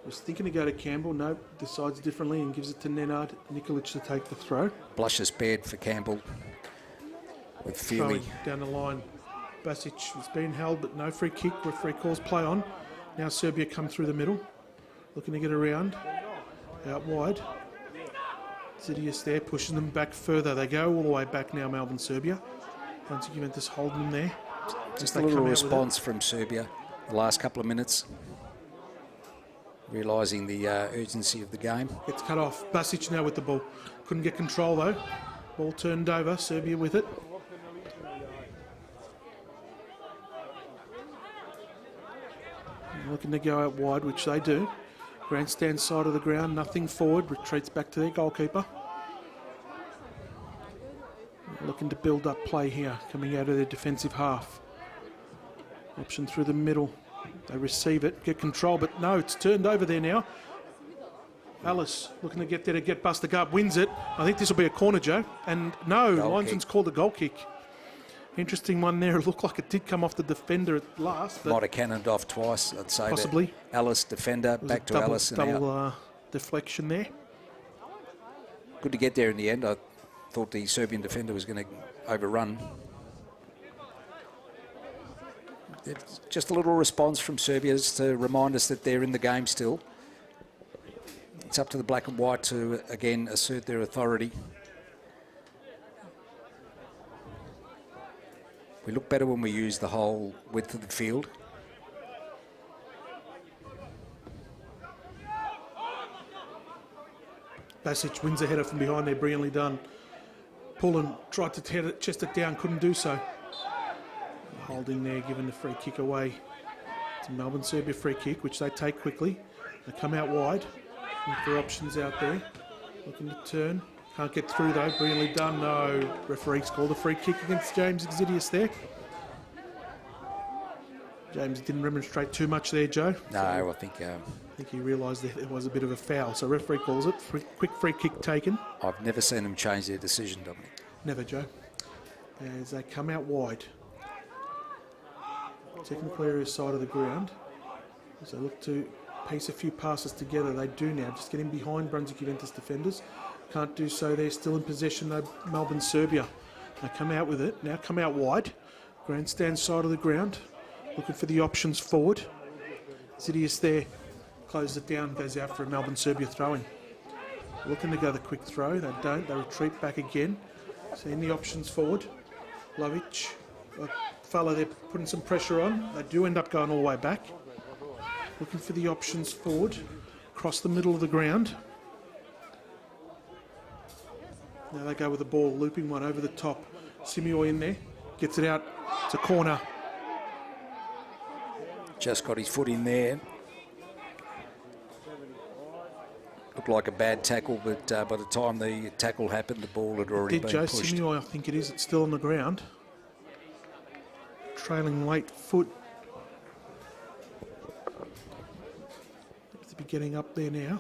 Was thinking to go to Campbell, no, decides differently and gives it to Nenad Nikolic to take the throw. Blushes bad for Campbell with Feely. Down the line. Basic has been held, but no free kick. Referee calls play on. Now Serbia come through the middle, looking to get around. Out wide. Zidius there, pushing them back further. They go all the way back now, Melbourne Srbija. Brunswick Juventus holding them there. Just a little response from Serbia the last couple of minutes, realising the urgency of the game. Gets cut off. Basic now with the ball. Couldn't get control though. Ball turned over. Serbia with it. Looking to go out wide, which they do. Grandstand side of the ground, nothing forward. Retreats back to their goalkeeper. Looking to build up play here, coming out of their defensive half. Option through the middle. They receive it, get control, but no, it's turned over there now. Alice looking to get there to get Buster Garb, wins it. I think this will be a corner, Joe. And no, Lyonson's called a goal kick. Interesting one there. It looked like it did come off the defender at last. But might have cannoned off twice, I'd say. Possibly. Alice, defender, back to Alice. Double deflection there. Good to get there in the end. I thought the Serbian defender was going to overrun. It's just a little response from Serbia to remind us that they're in the game still. It's up to the black and white to, again, assert their authority. We look better when we use the whole width of the field. Basic wins a header from behind there, brilliantly done. Pullen tried to chest it down, couldn't do so. Holding there, giving the free kick away. It's a Melbourne Srbija free kick, which they take quickly. They come out wide, looking for options out there. Looking to turn. Can't get through though, brilliantly done. No, referee's called a free kick against James Zidius there. James didn't remonstrate too much there, Joe. No, so I think he realised that it was a bit of a foul. So referee calls it, quick free kick taken. I've never seen them change their decision, Dominic. Never, Joe. As they come out wide. Technical area side of the ground. As they look to piece a few passes together, they do now. Just getting behind Brunswick Juventus defenders. Can't do so. They're still in possession, though, Melbourne Srbija. They come out with it. Now come out wide. Grandstand side of the ground. Looking for the options forward. Zidius there. Closes it down. Goes out for a Melbourne Srbija throw-in. Looking to go the quick throw. They don't. They retreat back again. Seeing the options forward. Lovich. Fella there putting some pressure on. They do end up going all the way back. Looking for the options forward. Across the middle of the ground. Now they go with the ball, looping one over the top. Simioy in there, gets it out. It's a corner. Just got his foot in there. Looked like a bad tackle, but by the time the tackle happened, the ball had already been pushed. Simioy, I think it is. It's still on the ground. Trailing late foot. Seems to be getting up there now.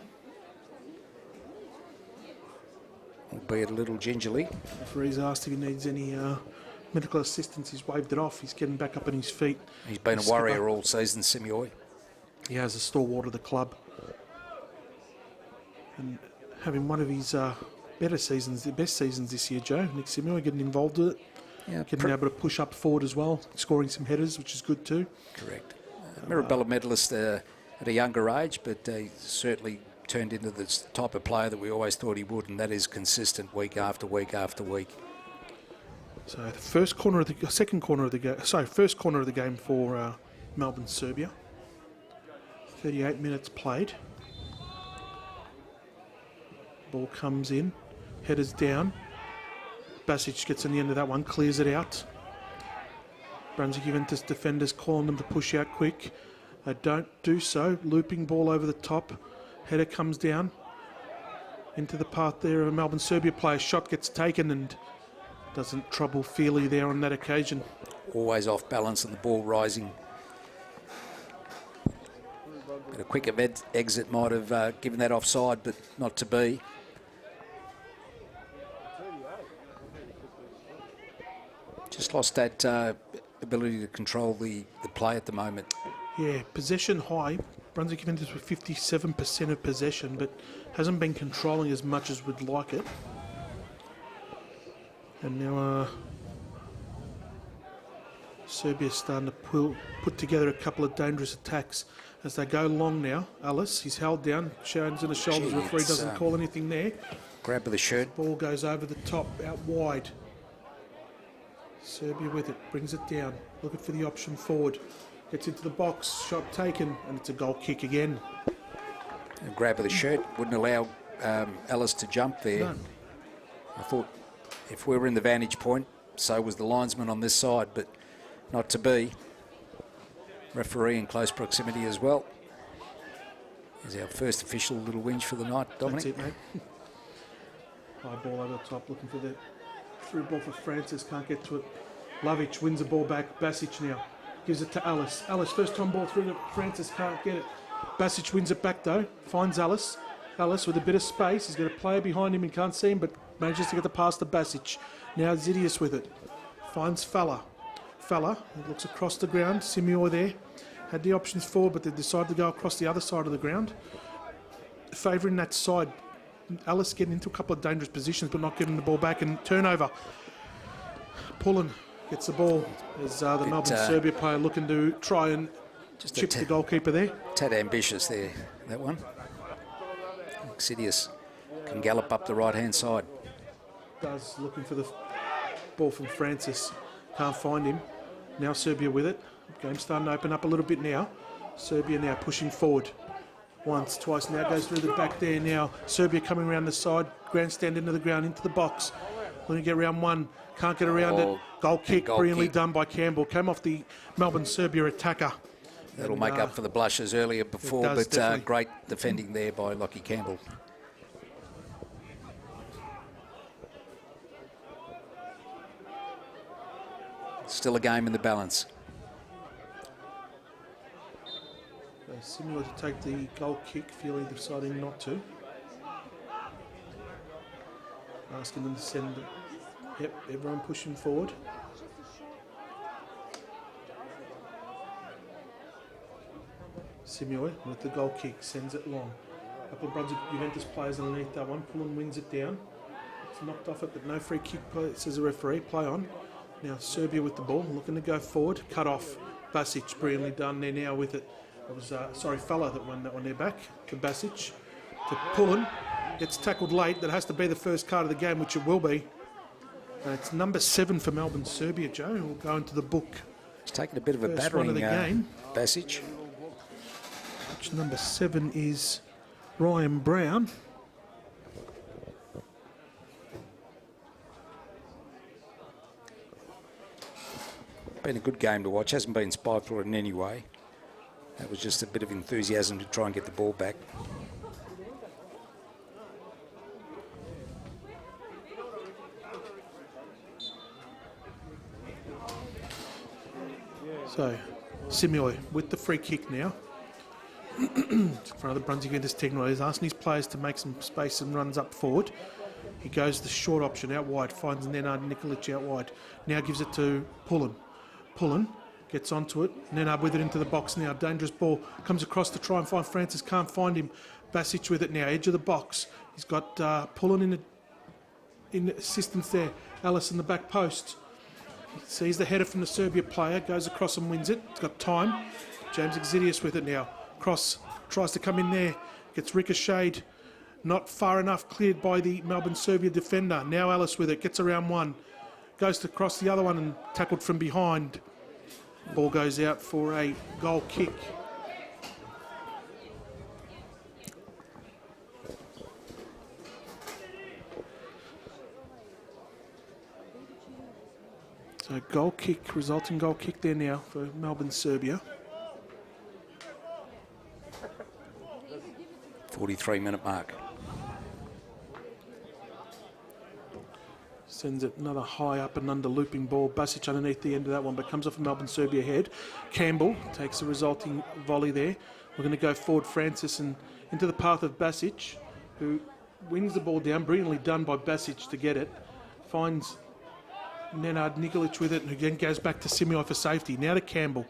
Albeit a little gingerly. The referee's asked if he needs any medical assistance. He's waved it off. He's getting back up on his feet. He's been a warrior all season, Simioy. He has a stalwart of the club. And having one of his better seasons, the best seasons this year, Joe. Nick Simioy getting involved with it. Yeah, getting able to push up forward as well. Scoring some headers, which is good too. Correct. Mirabella medalist at a younger age, but certainly turned into the type of player that we always thought he would, and that is consistent week after week after week. So the first corner of the game for Melbourne Srbija. 38 minutes played. Ball comes in, headers down. Basic gets in the end of that one, clears it out. Brunswick Juventus defenders calling them to push out quick. They don't do so. Looping ball over the top. Header comes down into the path there of a Melbourne Srbija player. Shot gets taken and doesn't trouble Feely there on that occasion. Always off balance and the ball rising. But a quicker exit might have given that offside, but not to be. Just lost that ability to control the play at the moment. Yeah, possession high. Brunswick Juventus with 57% of possession, but hasn't been controlling as much as we'd like it. And now Serbia's starting to put together a couple of dangerous attacks as they go long now. Alice, he's held down, shines in the shoulders. Referee doesn't call anything there. Grab of the shirt. Ball goes over the top, out wide. Serbia with it, brings it down, looking for the option forward. Gets into the box, shot taken, and it's a goal kick again. A grab of the shirt wouldn't allow Alice to jump there. No. I thought if we were in the vantage point, so was the linesman on this side, but not to be. Referee in close proximity as well. Is our first official little whinge for the night, Dominic. That's it, mate. High ball over the top, looking for the through ball for Francis, can't get to it. Lovic wins the ball back. Basic now gives it to Alice. Alice, first time ball through to Francis, can't get it. Basic wins it back though, finds Alice. Alice with a bit of space, he's got a player behind him, he can't see him, but manages to get the pass to Basic. Now Zidius with it, finds Falla. Falla, he looks across the ground, Simior there. Had the options forward, but they decided to go across the other side of the ground. Favouring that side. Alice getting into a couple of dangerous positions, but not giving the ball back, and turnover. Pullen gets the ball as the Melbourne Srbija player looking to try and just chip the goalkeeper there. Tad ambitious there, that one. Sidious can gallop up the right-hand side. Does, looking for the ball from Francis. Can't find him. Now Serbia with it. Game's starting to open up a little bit now. Serbia now pushing forward. Once, twice, now goes through the back there now. Serbia coming around the side, grandstand into the ground, into the box. Looking to get around one, can't get around it. Goal kick, brilliantly done by Campbell. Came off the Melbourne Srbija attacker. That'll make up for the blushes earlier before, but great defending there by Lockie Campbell. Still a game in the balance. Similar to take the goal kick, Feely deciding not to. Asking them to send it. Yep, everyone pushing forward. Similar with the goal kick, sends it long. A couple of Brunswick Juventus players underneath that one. Pullen wins it down. It's knocked off it, but no free kick, says the referee. Play on. Now Serbia with the ball, looking to go forward. Cut off. Basic, brilliantly done there now with it. It was, Falla that won that one there back to Basic. To Pullen. Gets tackled late. That has to be the first card of the game, which it will be. And it's number 7 for Melbourne Srbija, Joe. We'll go into the book. He's taken a bit of a battering, Basic. Which number 7 is Ryan Brown. Been a good game to watch. Hasn't been spiteful in any way. That was just a bit of enthusiasm to try and get the ball back. So, Simioi with the free kick now. In front of the Brunswick Juventus technical. He's asking his players to make some space and runs up forward. He goes the short option out wide, finds Nenad Nikolic out wide. Now gives it to Pullen. Pullen gets onto it. Nenad with it into the box now. Dangerous ball. Comes across to try and find Francis. Can't find him. Basic with it now. Edge of the box. He's got Pullen in assistance there. Alice in the back post. Sees the header from the Serbia player. Goes across and wins it. He's got time. James Exidius with it now. Cross. Tries to come in there. Gets ricocheted. Not far enough. Cleared by the Melbourne Srbija defender. Now Alice with it. Gets around one. Goes to cross the other one and tackled from behind. Ball goes out for a goal kick. So goal kick, resulting goal kick there now for Melbourne Srbija. 43-minute mark. Sends it another high up and under looping ball. Basic underneath the end of that one, but comes off a Melbourne Srbija head. Campbell takes the resulting volley there. We're going to go forward, Francis, and into the path of Basic, who wins the ball down. Brilliantly done by Basic to get it. Finds Nenad Nikolic with it, and again goes back to Simeo for safety. Now to Campbell.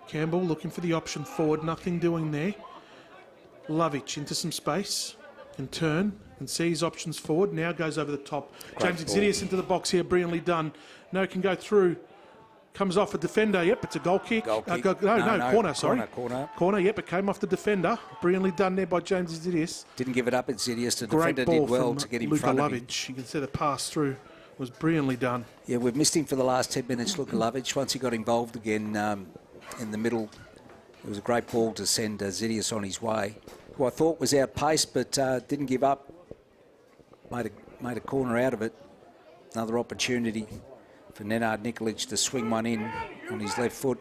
Campbell looking for the option forward. Nothing doing there. Lovic into some space. Can turn and see his options forward. Now goes over the top. Great James ball. Exidius into the box here. Brilliantly done. No, can go through. Comes off a defender. Yep, it's a goal kick. Goal kick. Corner, sorry. Corner. Corner, yep, it came off the defender. Brilliantly done there by James Exidius. Didn't give it up at Exidius. The Great defender ball did well from to get in Luka front of him. Lovic. You can see the pass through was brilliantly done. Yeah, we've missed him for the last 10 minutes, Luka Lovic. Once he got involved again in the middle, it was a great ball to send Exidius on his way, who I thought was outpaced but didn't give up. Made a corner out of it. Another opportunity for Nenad Nikolic to swing one in on his left foot.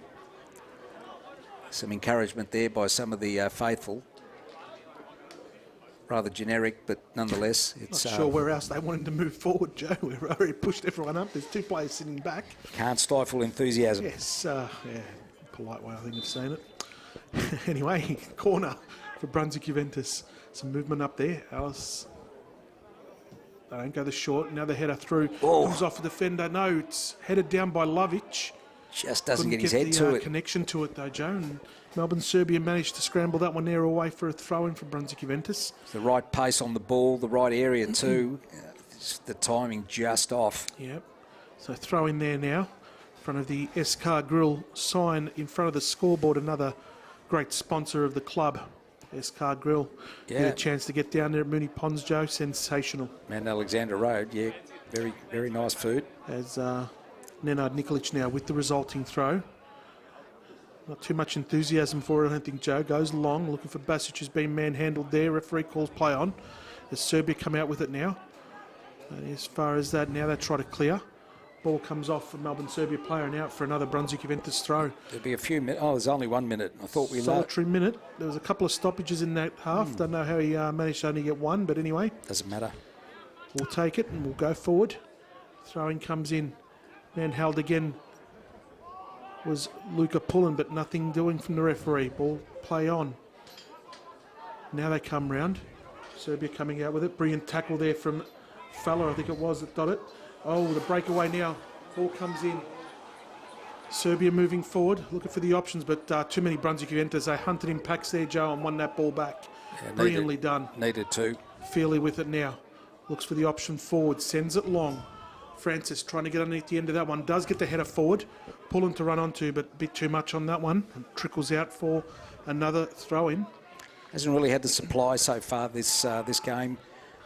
Some encouragement there by some of the faithful. Rather generic, but nonetheless, it's... Not sure where else they wanted to move forward, Joe. We've already pushed everyone up. There's two players sitting back. Can't stifle enthusiasm. Yes, yeah, polite way I think of saying it. Anyway, corner for Brunswick Juventus. Some movement up there. Alice... They don't go the short. Now the header through. Oh. Comes off the defender. No, it's headed down by Lovic. Just doesn't Couldn't get his head to it. Connection to it though, Joe. And Melbourne Srbija managed to scramble that one there away for a throw-in for Brunswick Juventus. The right pace on the ball, the right area too. The timing just off. Yep. So throw in there now. In front of the SK Grill sign in front of the scoreboard. Another great sponsor of the club. SK Grill. Yeah. Get a chance to get down there at Mooney Ponds, Joe. Sensational. Mount Alexander Road, yeah. Very, very nice food. As Nenad Nikolic now with the resulting throw. Not too much enthusiasm for it, I don't think, Joe. Goes along, looking for Basic, who's been manhandled there. Referee calls play on. As Serbia come out with it now. And as far as that, now they try to clear. Ball comes off a Melbourne Srbija player and out for another Brunswick Juventus throw. There'll be a few minutes. Oh, there's only 1 minute. I thought we Solitary minute. There was a couple of stoppages in that half. Don't know how he managed to only get one, but anyway. Doesn't matter. We'll take it and we'll go forward. Throwing comes in. Man held again was Luka Pullen, but nothing doing from the referee. Ball play on. Now they come round. Serbia coming out with it. Brilliant tackle there from Fowler, I think it was, that got it. Oh, the breakaway now. Ball comes in. Serbia moving forward, looking for the options, but too many Brunswick Juventus. They hunted in packs there, Joe, and won that ball back. Yeah, Brilliantly done. Needed to. Feely with it now. Looks for the option forward, sends it long. Francis trying to get underneath the end of that one. Does get the header forward. Pulling to run onto, but a bit too much on that one. And trickles out for another throw-in. Hasn't really had the supply so far this game,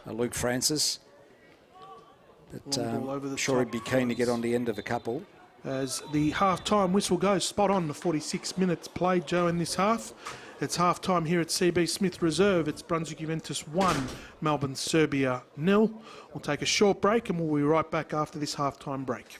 Luke Francis. But over the sure top. he'd be keen to get on the end of a couple. As the half-time whistle goes, spot on the 46 minutes played, Joe, in this half. It's half-time here at CB Smith Reserve. It's Brunswick Juventus 1, Melbourne Srbija 0. We'll take a short break and we'll be right back after this half-time break.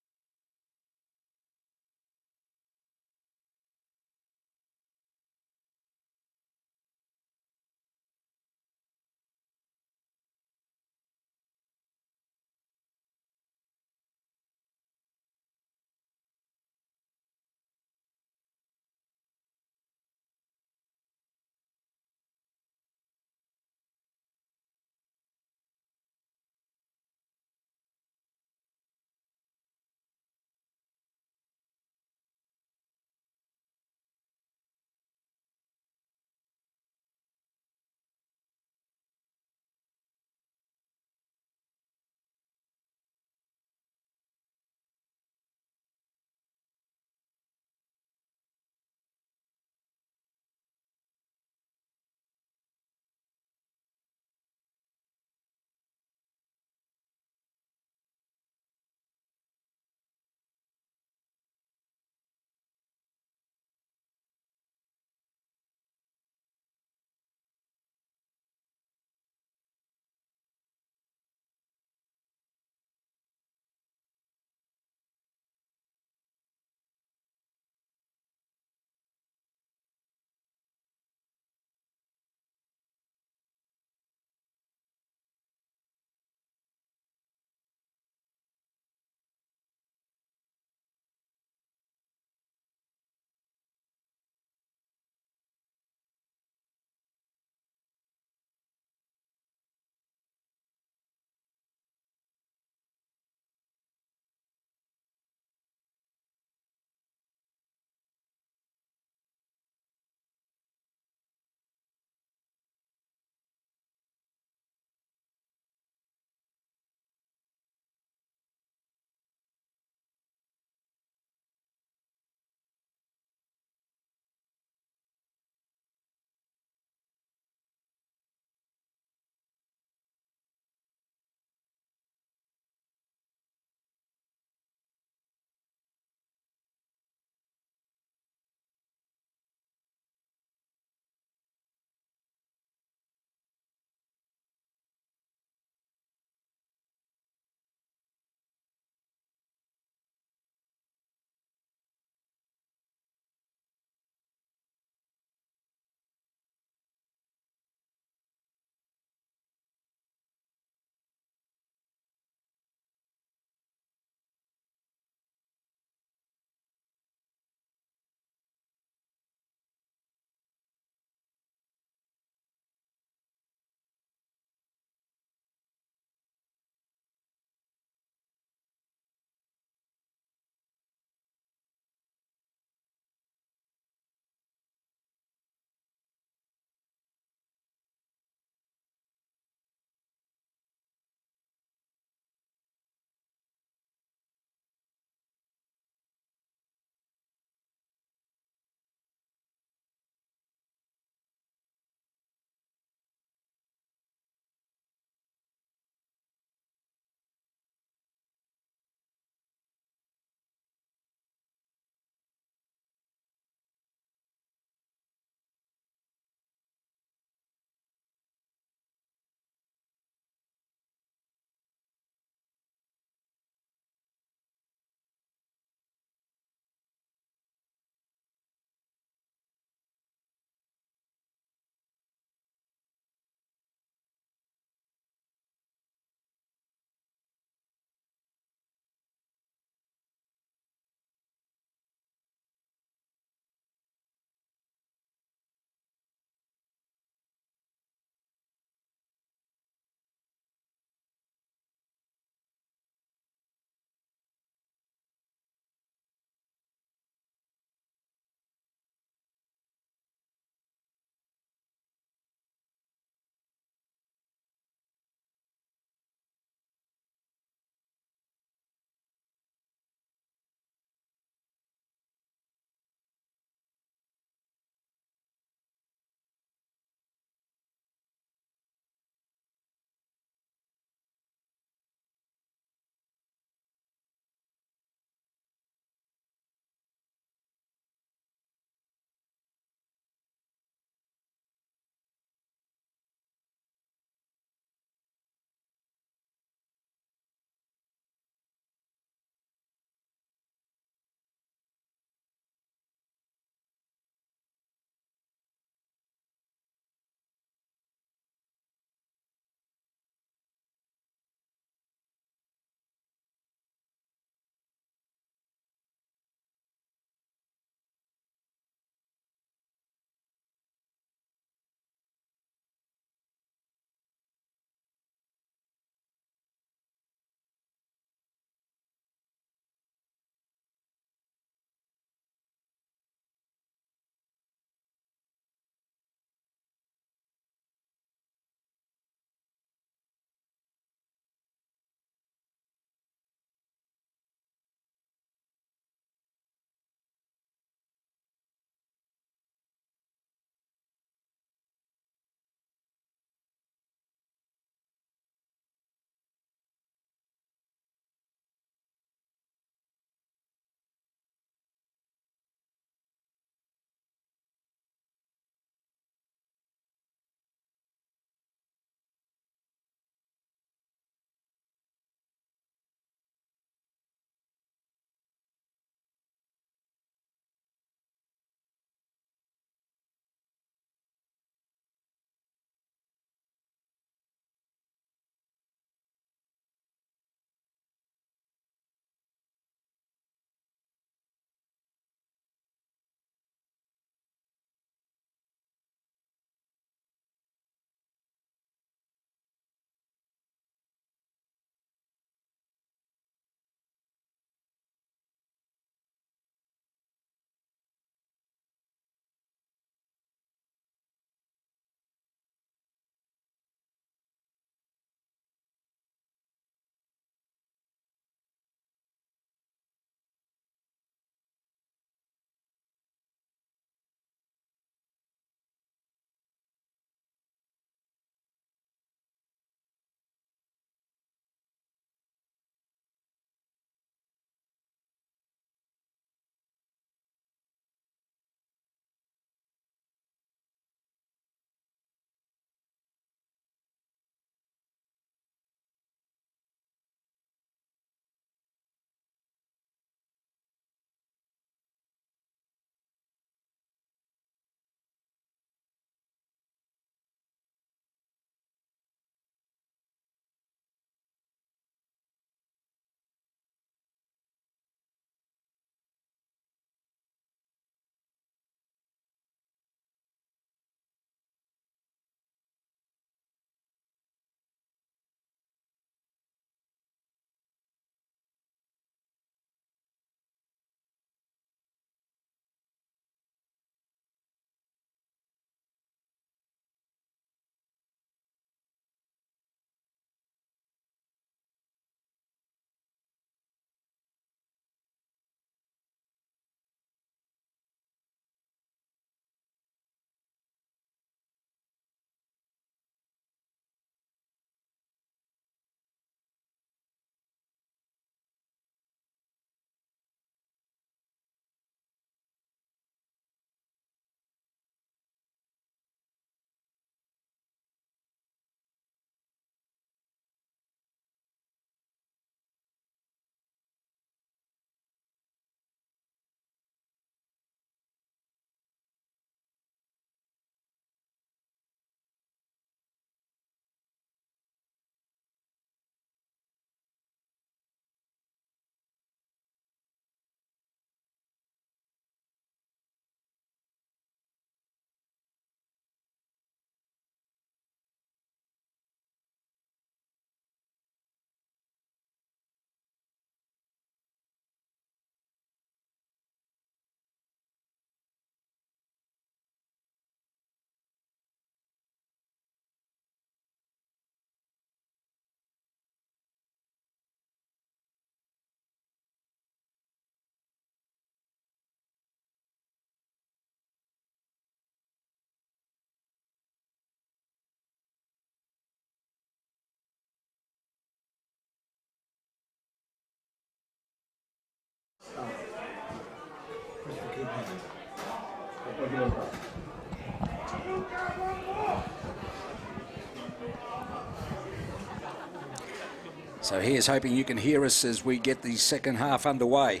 So here's hoping you can hear us as we get the second half underway.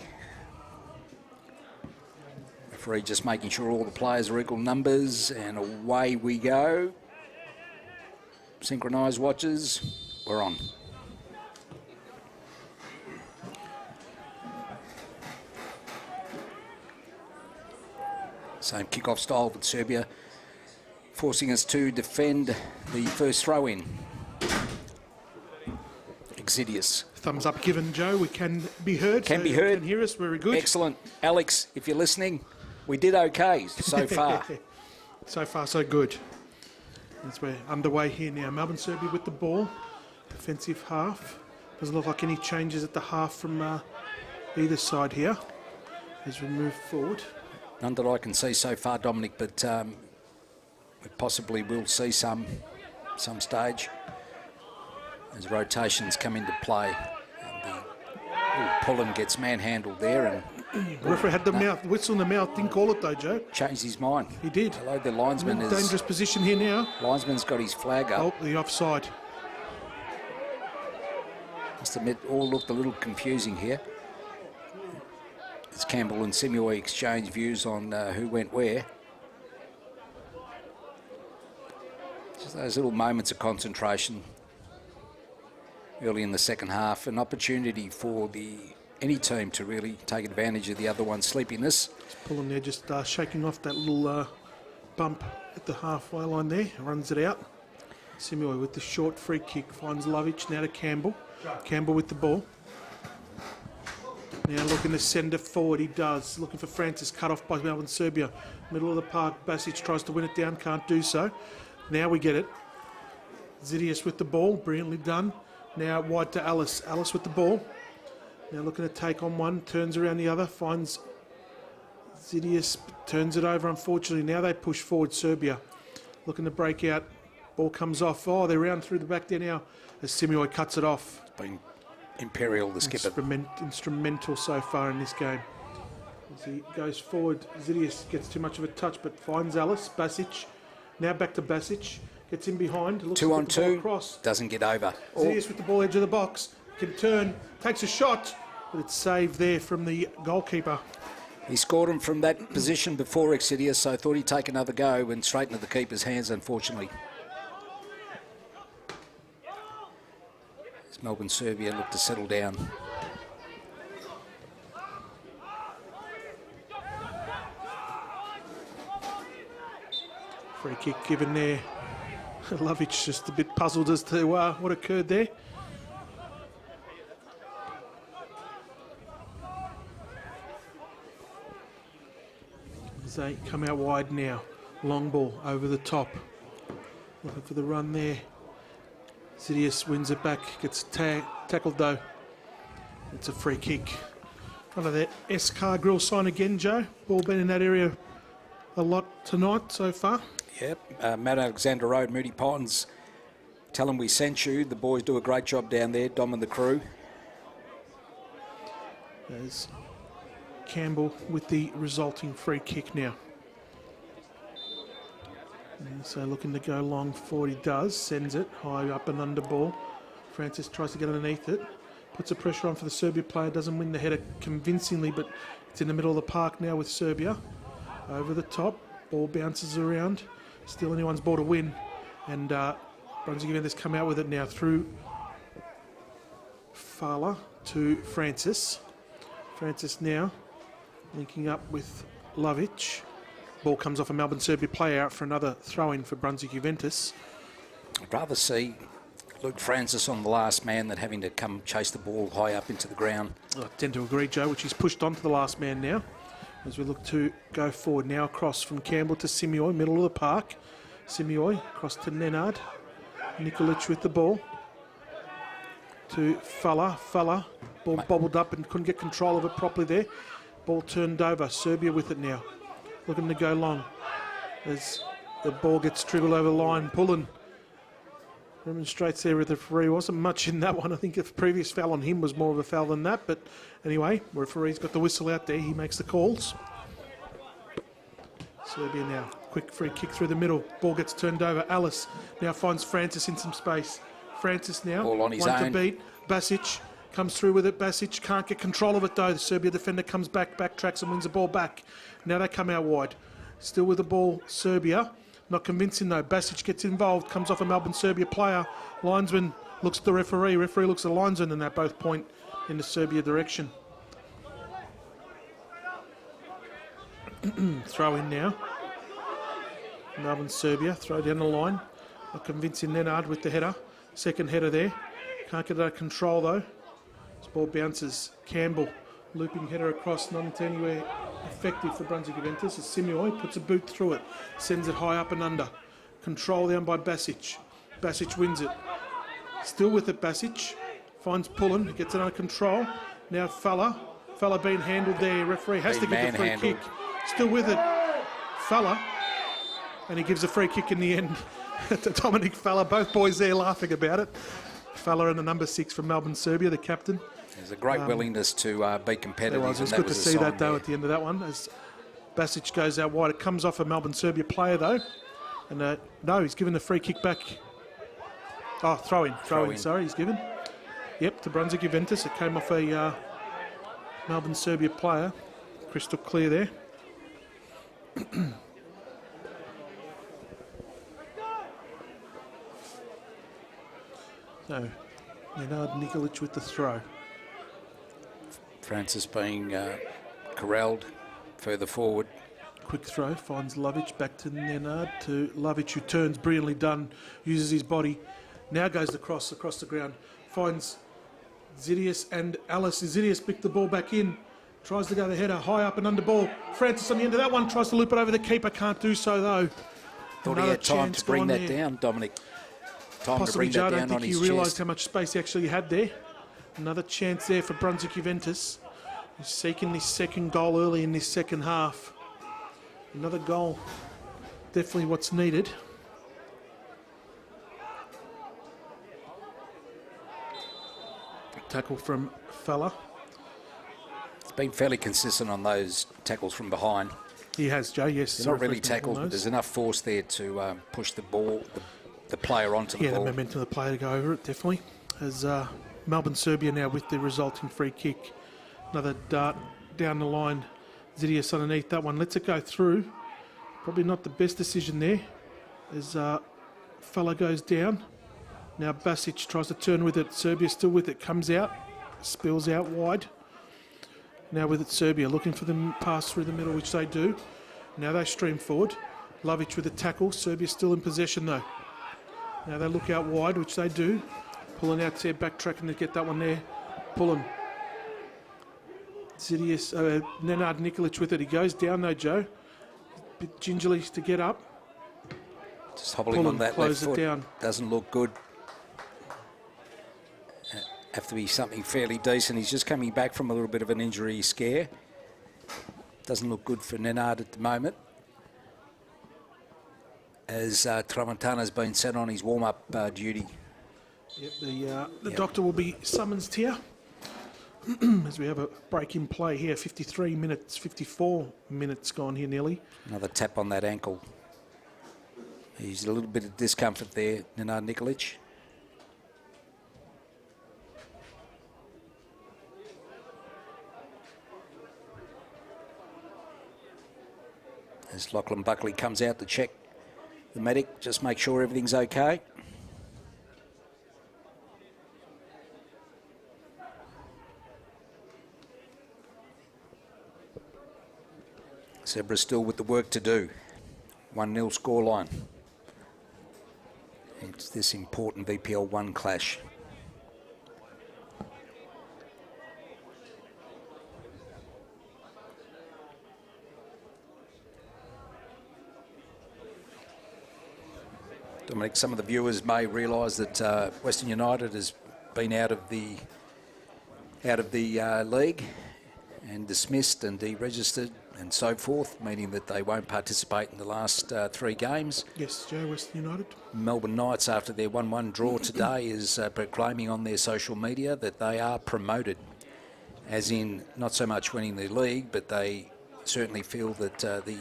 Referee just making sure all the players are equal numbers, and away we go. Synchronised watches, we're on. Same kick-off style with Serbia, forcing us to defend the first throw-in. Exidius. Thumbs up given, Joe. We can be heard. Can be heard. Can hear us. Very good. Excellent. Alex, if you're listening, we did okay so far. So far, so good. As we're underway here now. Melbourne Srbija with the ball. Defensive half. Doesn't look like any changes at the half from either side here as we move forward. None that I can see so far, Dominic, but we possibly will see some stage as rotations come into play. Pullen gets manhandled there, and the referee had the whistle in the mouth, didn't call it though, Joe. Changed his mind. He did. Hello, the linesman is... Dangerous position here now. Linesman's got his flag up. Oh, the offside. Must admit, all looked a little confusing here. As Campbell and Simui exchange views on who went where. Just those little moments of concentration early in the second half, an opportunity for any team to really take advantage of the other one's sleepiness. Pulling there, just shaking off that little bump at the halfway line there, runs it out. Simui with the short free kick, finds Lovic, now to Campbell. Campbell with the ball. Now looking to send it forward, he does. Looking for Francis, cut off by Melbourne Srbija. Middle of the park, Basic tries to win it down, can't do so. Now we get it. Zidius with the ball, brilliantly done. Now wide to Alice. Alice with the ball. Now looking to take on one, turns around the other, finds Zidius, turns it over unfortunately. Now they push forward, Serbia. Looking to break out. Ball comes off. Oh, they're round through the back there now as Simui cuts it off. It's been imperial, the skipper. Instrumental so far in this game. As he goes forward, Zidius gets too much of a touch but finds Alice. Basic. Now back to Basic. Gets in behind. Looks 2 on 2. Across. Doesn't get over. Zidius with the ball edge of the box. Can turn. Takes a shot. But it's saved there from the goalkeeper. He scored him from that position before Exidius, so I thought he'd take another go and straight into the keeper's hands, unfortunately. As Melbourne Srbija look to settle down. Free kick given there. Lovic just a bit puzzled as to what occurred there. As they come out wide now. Long ball over the top. Looking for the run there. Zidius wins it back. Gets tackled though. It's a free kick. Front of that S-Car grill sign again, Joe. Ball been in that area a lot tonight so far. Yep, Matt Alexander Road, Moody Pines, tell them we sent you. The boys do a great job down there, Dom and the crew. There's Campbell with the resulting free kick now. And so looking to go long forward, he does, sends it high up and under ball. Francis tries to get underneath it, puts the pressure on for the Serbia player, doesn't win the header convincingly, but it's in the middle of the park now with Serbia. Over the top, ball bounces around. Still anyone's ball to win, and Brunswick Juventus come out with it now through Fala to Francis. Francis now linking up with Lovic. Ball comes off a Melbourne Srbija player out for another throw-in for Brunswick Juventus. I'd rather see Luke Francis on the last man than having to come chase the ball high up into the ground. I tend to agree, Joe, which he's pushed on to the last man now. As we look to go forward now, across from Campbell to Simui, middle of the park. Simui across to Nenad. Nikolic with the ball. To Fala. Fala, ball bobbled up and couldn't get control of it properly there. Ball turned over. Serbia with it now. Looking to go long. As the ball gets dribbled over the line. Pullen remonstrates there with the referee. Wasn't much in that one. I think the previous foul on him was more of a foul than that. But anyway, referee's got the whistle out there. He makes the calls. Serbia now. Quick free kick through the middle. Ball gets turned over. Alice now finds Francis in some space. Francis now. Ball on his one own. to beat. Basic comes through with it. Basic can't get control of it though. The Serbia defender comes back, backtracks and wins the ball back. Now they come out wide. Still with the ball, Serbia. Not convincing though. Basic gets involved. Comes off a Melbourne Serbia player. Linesman looks at the referee. Referee looks at the linesman, and they both point in the Serbia direction. Throw in now. Melbourne Serbia. Throw down the line. Not convincing Nenad with the header. Second header there. Can't get it out of control though. This ball bounces. Campbell. Looping header across. Not anywhere effective for Brunswick Juventus. As Simioy puts a boot through it. Sends it high up and under. Control down by Basic. Basic wins it. Still with it, Basic. Finds Pullen. Gets it under control. Now Fella. Fella being handled there. Referee has to give the free kick. Still with it. Fella. And he gives a free kick in the end to Dominic Fella. Both boys there laughing about it. Fella and the number 6 from Melbourne Serbia, the captain. There's a great willingness to be competitive. It was good to see that though at the end of that one. As Basic goes out wide. It comes off a Melbourne Serbia player though. And no, he's given the free kick back. Oh, throw in, sorry, he's given. Yep, to Brunswick Juventus. It came off a Melbourne Serbia player. Crystal clear there. So, Nenad Nikolic with the throw. Francis being corralled further forward. Quick throw, finds Lovic, back to Nenad, to Lovic, who turns, brilliantly done, uses his body. Now goes the cross across the ground, finds Zidias and Alice. Zidias picked the ball back in, tries to go the header, high up and under ball. Francis on the end of that one, tries to loop it over the keeper, can't do so though. Thought he had time to bring that down, Dominic. Possibly, Joe, I don't think he realised how much space he actually had there. Another chance there for Brunswick Juventus. He's seeking this second goal early in this second half. Another goal, definitely what's needed. Tackle from Fella. It's been fairly consistent on those tackles from behind. He has, Joe, yes. They're not really tackles, but there's enough force there to push the ball, the player onto the ball. Yeah, the momentum of the player to go over it, definitely. As Melbourne Serbia now with the resulting free kick. Another dart down the line. Zidias underneath that one. Lets it go through. Probably not the best decision there. As Fella goes down. Now Basic tries to turn with it. Serbia still with it. Comes out. Spills out wide. Now with it, Serbia looking for them pass through the middle, which they do. Now they stream forward. Lovic with a tackle. Serbia still in possession though. Now they look out wide, which they do. Pulling out there, backtracking to get that one there. Pulling. Zidias, Nenad Nikolic with it. He goes down though, Joe. A bit gingerly to get up. Just hobbling on that left foot. Down. Doesn't look good. Have to be something fairly decent. He's just coming back from a little bit of an injury scare. Doesn't look good for Nenad at the moment. As Tramontana's been sent on his warm-up duty. Yep, the doctor will be summoned here. As we have a break in play here, 53 minutes, 54 minutes gone here nearly. Another tap on that ankle. He's a little bit of discomfort there, Nenad Nikolic. As Lachlan Buckley comes out to check the medic, just make sure everything's okay. Zebra still with the work to do. 1-0 scoreline. It's this important VPL 1 clash. Dominic, some of the viewers may realise that Western United has been out of the league and dismissed and deregistered and so forth, meaning that they won't participate in the last 3 games. Yes, Joe, Western United. Melbourne Knights, after their 1-1 draw today, is proclaiming on their social media that they are promoted, as in not so much winning the league, but they certainly feel that the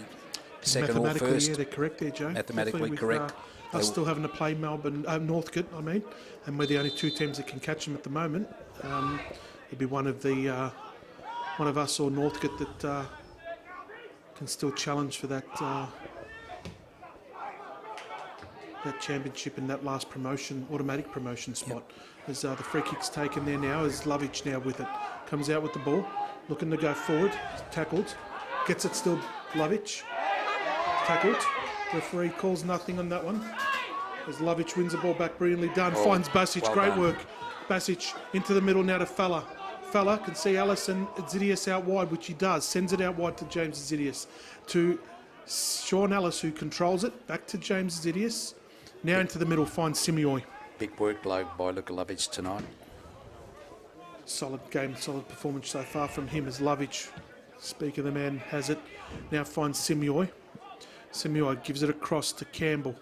second or Mathematically, first. yeah, they're correct there, Joe. Mathematically Definitely correct. Us still having to play Melbourne, Northcote, I mean, and we're the only two teams that can catch them at the moment. It'd be one of us or Northcote that can still challenge for that championship and that last promotion, automatic promotion spot. As the free kick's taken there now, as Lovich now with it. Comes out with the ball, looking to go forward, tackled, gets it still, Lovich. Tackled, referee calls nothing on that one. As Lovich wins the ball back, brilliantly done, finds Basic, well great done. work. Basic into the middle now to Fella. Fella can see Allison Zidius out wide, which he does, sends it out wide to James Zidius. To Sean Ellis, who controls it, back to James Zidius. Now into the middle, finds Simioi. Big work by Luka Lovich tonight. Solid game, solid performance so far from him as Lovich, speak of the man, has it. Now finds Simioi. Simioi gives it across to Campbell.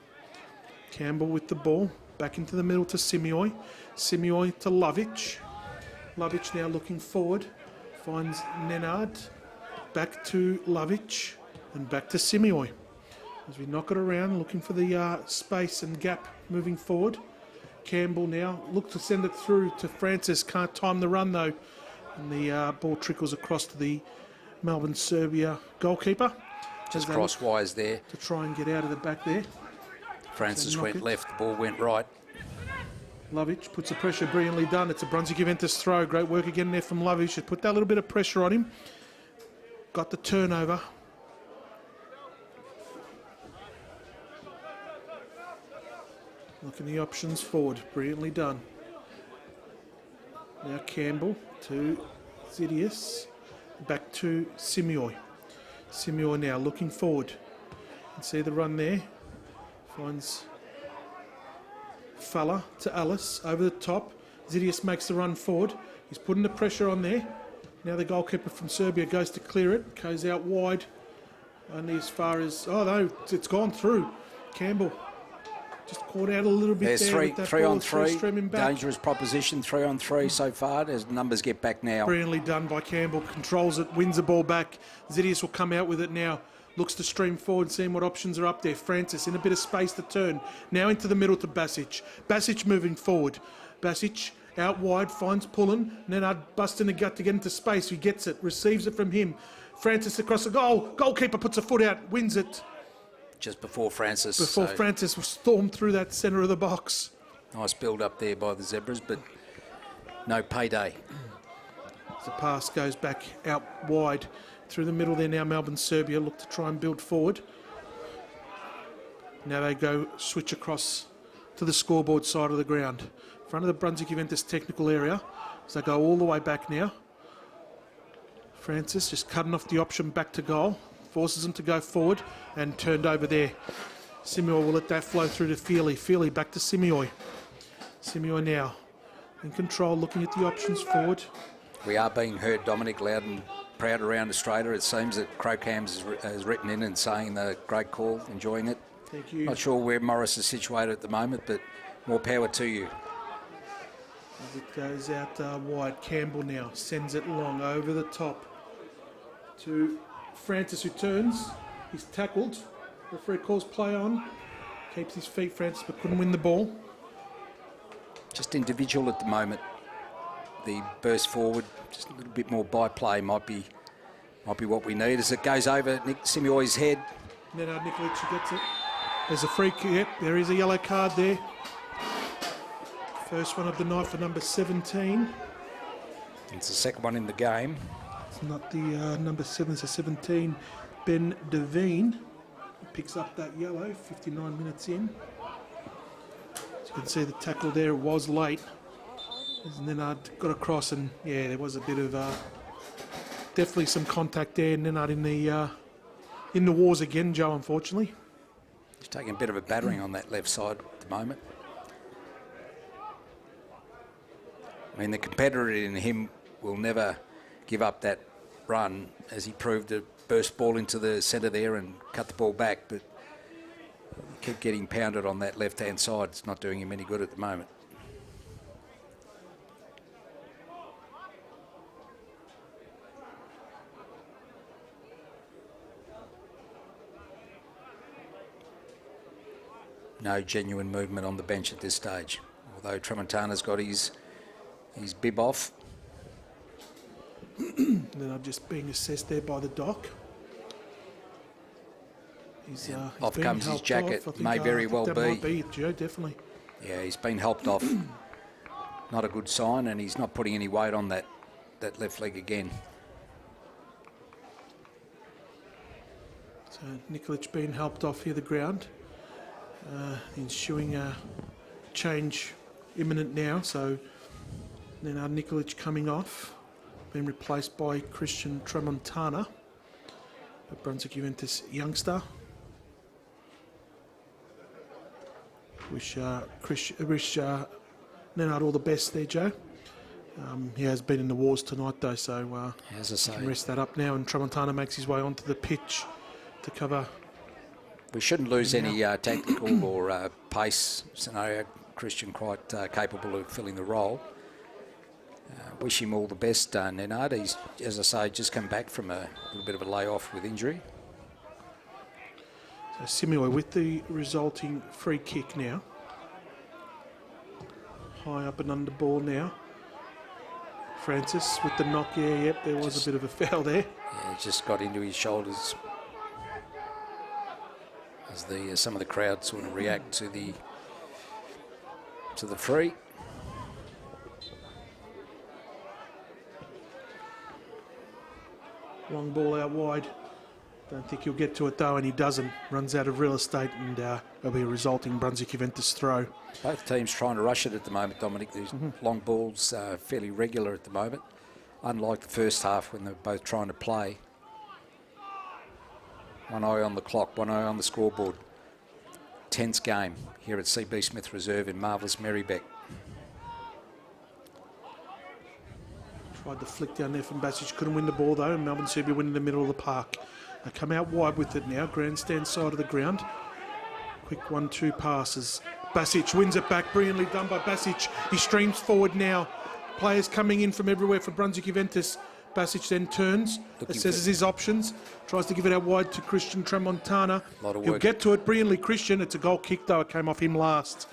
Campbell with the ball, back into the middle to Simioi. Simioi to Lovich. Lovich now looking forward, finds Nenad. Back to Lovich and back to Simioi. As we knock it around, looking for the space and gap moving forward. Campbell now look to send it through to Francis, can't time the run though, and the ball trickles across to the Melbourne Srbija goalkeeper. Just crosswise there. To try and get out of the back there. Francis went left, the ball went right. Lovich puts the pressure, brilliantly done. It's a Brunswick Juventus throw. Great work again there from Lovich. Should put that little bit of pressure on him. Got the turnover. Looking the options forward, brilliantly done. Now Campbell to Zidius, back to Simioi. Simioi now looking forward. You can see the run there. Finds Fella to Alice over the top. Zidius makes the run forward. He's putting the pressure on there. Now the goalkeeper from Serbia goes to clear it. Goes out wide. Only as far as... Oh no, it's gone through. Campbell just caught out a little bit There's there. three on three. Streaming back. Dangerous proposition, 3 on 3 so far as numbers get back now. Brilliantly done by Campbell. Controls it, wins the ball back. Zidius will come out with it now. Looks to stream forward, seeing what options are up there. Francis in a bit of space to turn. Now into the middle to Basic. Basic moving forward. Basic out wide, finds Pullen. Nenad busting the gut to get into space. He gets it, receives it from him. Francis across the goal. Goalkeeper puts a foot out, wins it. Just before Francis. Francis stormed through that centre of the box. Nice build up there by the Zebras, but no payday. The pass goes back out wide. Through the middle there now, Melbourne Srbija look to try and build forward. Now they go switch across to the scoreboard side of the ground. In front of the Brunswick Juventus technical area. As they go all the way back now. Francis just cutting off the option back to goal. Forces him to go forward and turned over there. Simioi will let that flow through to Feely. Feely back to Simioi. Simioi now in control, looking at the options forward. We are being heard, Dominic, loud and proud around Australia. It seems that Crocams has written in and saying the great call, enjoying it. Thank you. Not sure where Morris is situated at the moment, but more power to you. As it goes out wide, Campbell now sends it long over the top to Francis, who turns. He's tackled. Referee calls play on. Keeps his feet, Francis, but couldn't win the ball. Just individual at the moment. The burst forward, just a little bit more byplay might be what we need as it goes over Nick Simioi's head. Nenad Nikolic gets it. There's a free kick. Yep, there is a yellow card there. First one of the night for number 17. It's the second one in the game. It's not the number 7, it's a 17. Ben Devine picks up that yellow, 59 minutes in. As you can see the tackle there was late. And then I got across and yeah, there was a bit of definitely some contact there. And then in the wars again, Joe, unfortunately. He's taking a bit of a battering on that left side at the moment. I mean, the competitor in him will never give up that run, as he proved to burst ball into the centre there and cut the ball back, but he kept getting pounded on that left-hand side. It's not doing him any good at the moment. no genuine movement on the bench at this stage. Although Tramontana's got his bib off. Then I'm just being assessed there by the doc. He's Off being comes his helped jacket. off. May very well that be. Might be it, Joe, definitely. Yeah, he's been helped off. Not a good sign, and he's not putting any weight on that left leg again. So Nikolic being helped off here the ground. Ensuing change imminent now. So then Nikolic coming off, being replaced by Christian Tramontana, a Brunswick Juventus youngster. Wish Nenad all the best there, Joe. He has been in the wars tonight, though, so As I say, can rest that up now. And Tramontana makes his way onto the pitch to cover. we shouldn't lose any tactical or pace scenario. Christian quite capable of filling the role. Wish him all the best, Nenad. He's, as I say, just come back from a little bit of a layoff with injury. So Simeoi with the resulting free kick now. High up and under ball now. Francis with the knock. Yeah, yep, there was a bit of a foul there. Yeah, just got into his shoulders as some of the crowd sort of react to the free. Long ball out wide. Don't think he'll get to it though, and he doesn't. Runs out of real estate, and there'll be a resulting Brunswick Juventus throw. Both teams trying to rush it at the moment, Dominic. These long balls are fairly regular at the moment, unlike the first half when they're both trying to play. One eye on the clock, one eye on the scoreboard. Tense game here at CB Smith Reserve in marvellous Marybeck. Tried the flick down there from Basic, couldn't win the ball though, and Melbourne Srbija win in the middle of the park. They come out wide with it now, grandstand side of the ground. Quick 1-2 passes. Basic wins it back, brilliantly done by Basic. He streams forward now. Players coming in from everywhere for Brunswick Juventus. Basic then turns, assesses his options, tries to give it out wide to Christian Tramontana. He'll get to it brilliantly, Christian. It's a goal kick though, it came off him last.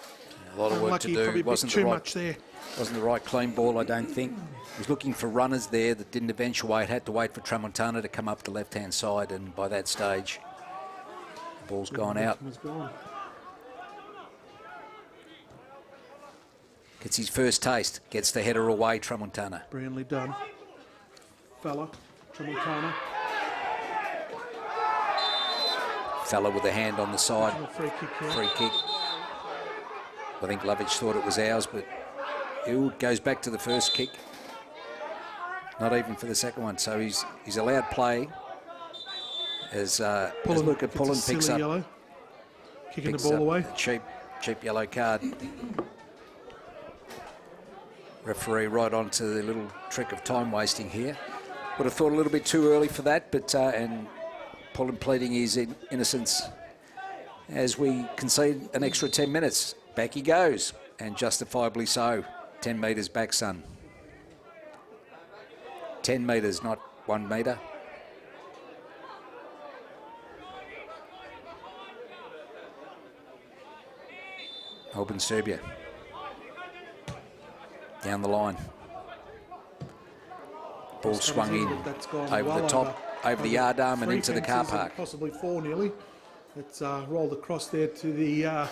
A lot of work to do. Probably Wasn't too much there. Wasn't the right clean ball, I don't think. He was looking for runners there that didn't eventuate. Had to wait for Tramontana to come up the left-hand side, and by that stage, the ball's gone out. Gets his first taste. Gets the header away, Tramontana. Brilliantly done. Fella, Tramontana. Fella with a hand on the side. Free kick here. Free kick. I think Lovich thought it was ours, but it goes back to the first kick. Not even for the second one. So he's allowed play as Luca Pullen picks up. Yellow. Kicking the ball away. Cheap yellow card. Referee right onto the little trick of time wasting here. Would have thought a little bit too early for that, but and Pullen pleading his innocence as we concede an extra 10 minutes. Back he goes, and justifiably so. 10 metres back, son. 10 metres, not 1 metre. Melbourne Srbija. Down the line. Ball swung in over the top, over the yard arm and into the car park. Possibly 4 nearly. It's rolled across there to the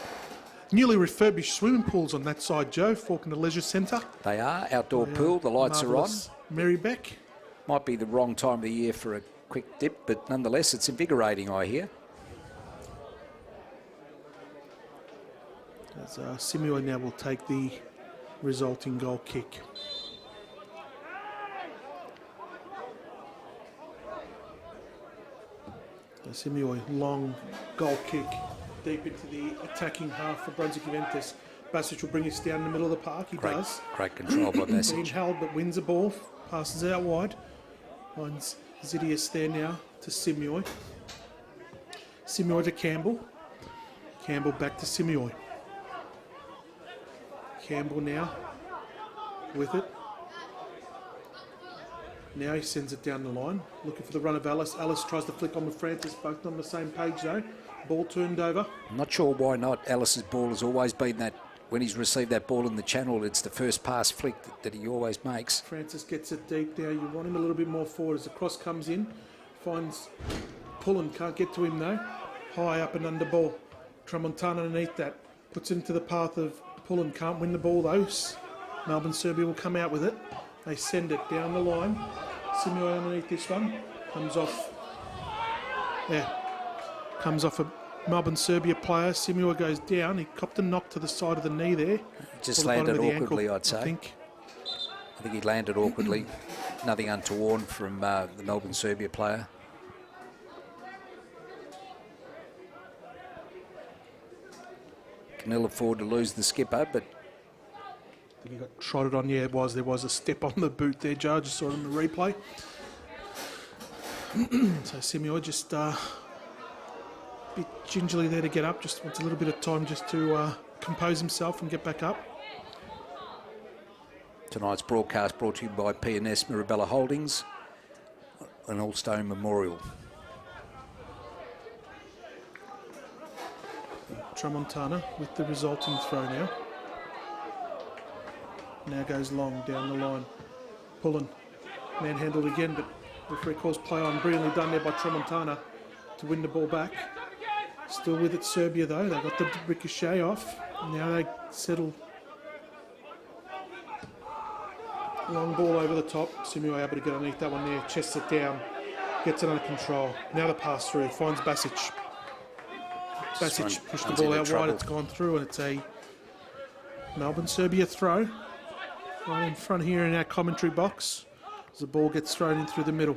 newly refurbished swimming pools on that side, Joe. Falconer Leisure Centre. They are. Outdoor pool. The lights are on. Marybeck. Might be the wrong time of the year for a quick dip, but nonetheless, it's invigorating, I hear. As Simeoi now will take the resulting goal kick. Simeoi, long goal kick deep into the attacking half for Brunswick Juventus. Basic will bring us down in the middle of the park. He does. Great control by Basic. Being held but wins the ball. Passes out wide. Finds Zidius there now to Simeoi. Simeoi to Campbell. Campbell back to Simeoi. Campbell now with it. Now he sends it down the line, looking for the run of Ellis. Ellis tries to flick on with Francis, both on the same page though. Ball turned over. I'm not sure why not. Ellis's ball has always been that, when he's received that ball in the channel, it's the first pass flick that he always makes. Francis gets it deep now. You want him a little bit more forward as the cross comes in. Finds Pullen, can't get to him though. High up and under ball. Tramontana underneath that. Puts it into the path of Pullen, can't win the ball though. Melbourne Srbija will come out with it. They send it down the line. Simio underneath this one. Comes off. Yeah. Comes off a Melbourne Srbija player. Simua goes down. He copped a knock to the side of the knee there. Just landed awkwardly, ankle, I'd say. I think he landed awkwardly. Nothing untoward from the Melbourne Srbija player. Can ill afford to lose the skipper, but I think he got trotted on. Yeah, there was a step on the boot there, Joe. I just saw it in the replay. So Simio just a bit gingerly there to get up. Just wants a little bit of time just to compose himself and get back up. Tonight's broadcast brought to you by P&S Mirabella Holdings, an Allstone Memorial. Tramontana with the resulting throw now. Now goes long down the line. Pullen, manhandled again, but referee calls play on. Brilliantly done there by Tramontana to win the ball back. Still with it, Serbia though. They got the ricochet off. Now they settle. Long ball over the top. Simio able to get underneath that one there. Chests it down. Gets it under control. Now the pass through. Finds Basic. Basic pushed the ball out wide. It's gone through and it's a Melbourne Srbija throw. Right in front here in our commentary box. As the ball gets thrown in through the middle.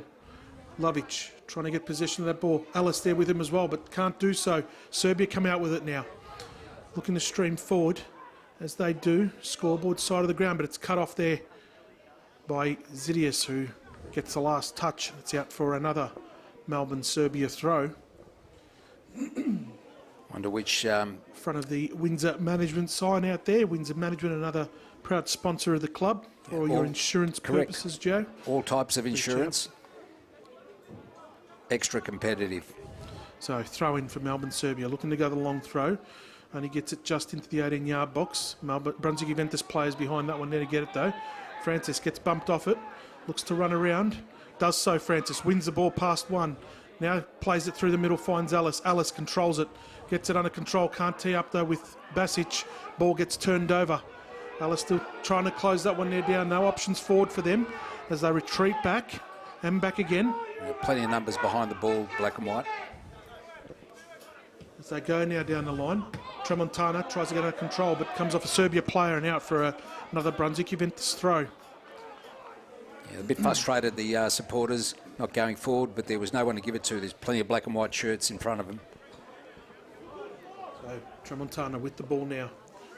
Lovic trying to get possession of that ball. Ellis there with him as well, but can't do so. Serbia come out with it now. Looking to stream forward as they do. Scoreboard side of the ground, but it's cut off there by Zidias, who gets the last touch. It's out for another Melbourne Srbija throw. Wonder which... front of the Windsor Management sign out there. Windsor Management, another proud sponsor of the club for all your insurance purposes, Joe. All types of insurance. Extra competitive. So throw in for Melbourne Srbija, looking to go the long throw. Only gets it just into the 18-yard box. Brunswick Juventus players behind that one there to get it though. Francis gets bumped off it, looks to run around. Does so, Francis. Wins the ball past one. Now plays it through the middle, finds Ellis. Ellis controls it, gets it under control. Can't tee up though with Basic. Ball gets turned over. Ellis still trying to close that one there down. No options forward for them as they retreat back and back again. Plenty of numbers behind the ball, black and white. As they go now down the line. Tramontana tries to get under control, but comes off a Serbia player and out for another Brunswick Juventus throw. Yeah, a bit frustrated, the supporters not going forward, but there was no one to give it to. There's plenty of black and white shirts in front of them. So Tramontana with the ball now.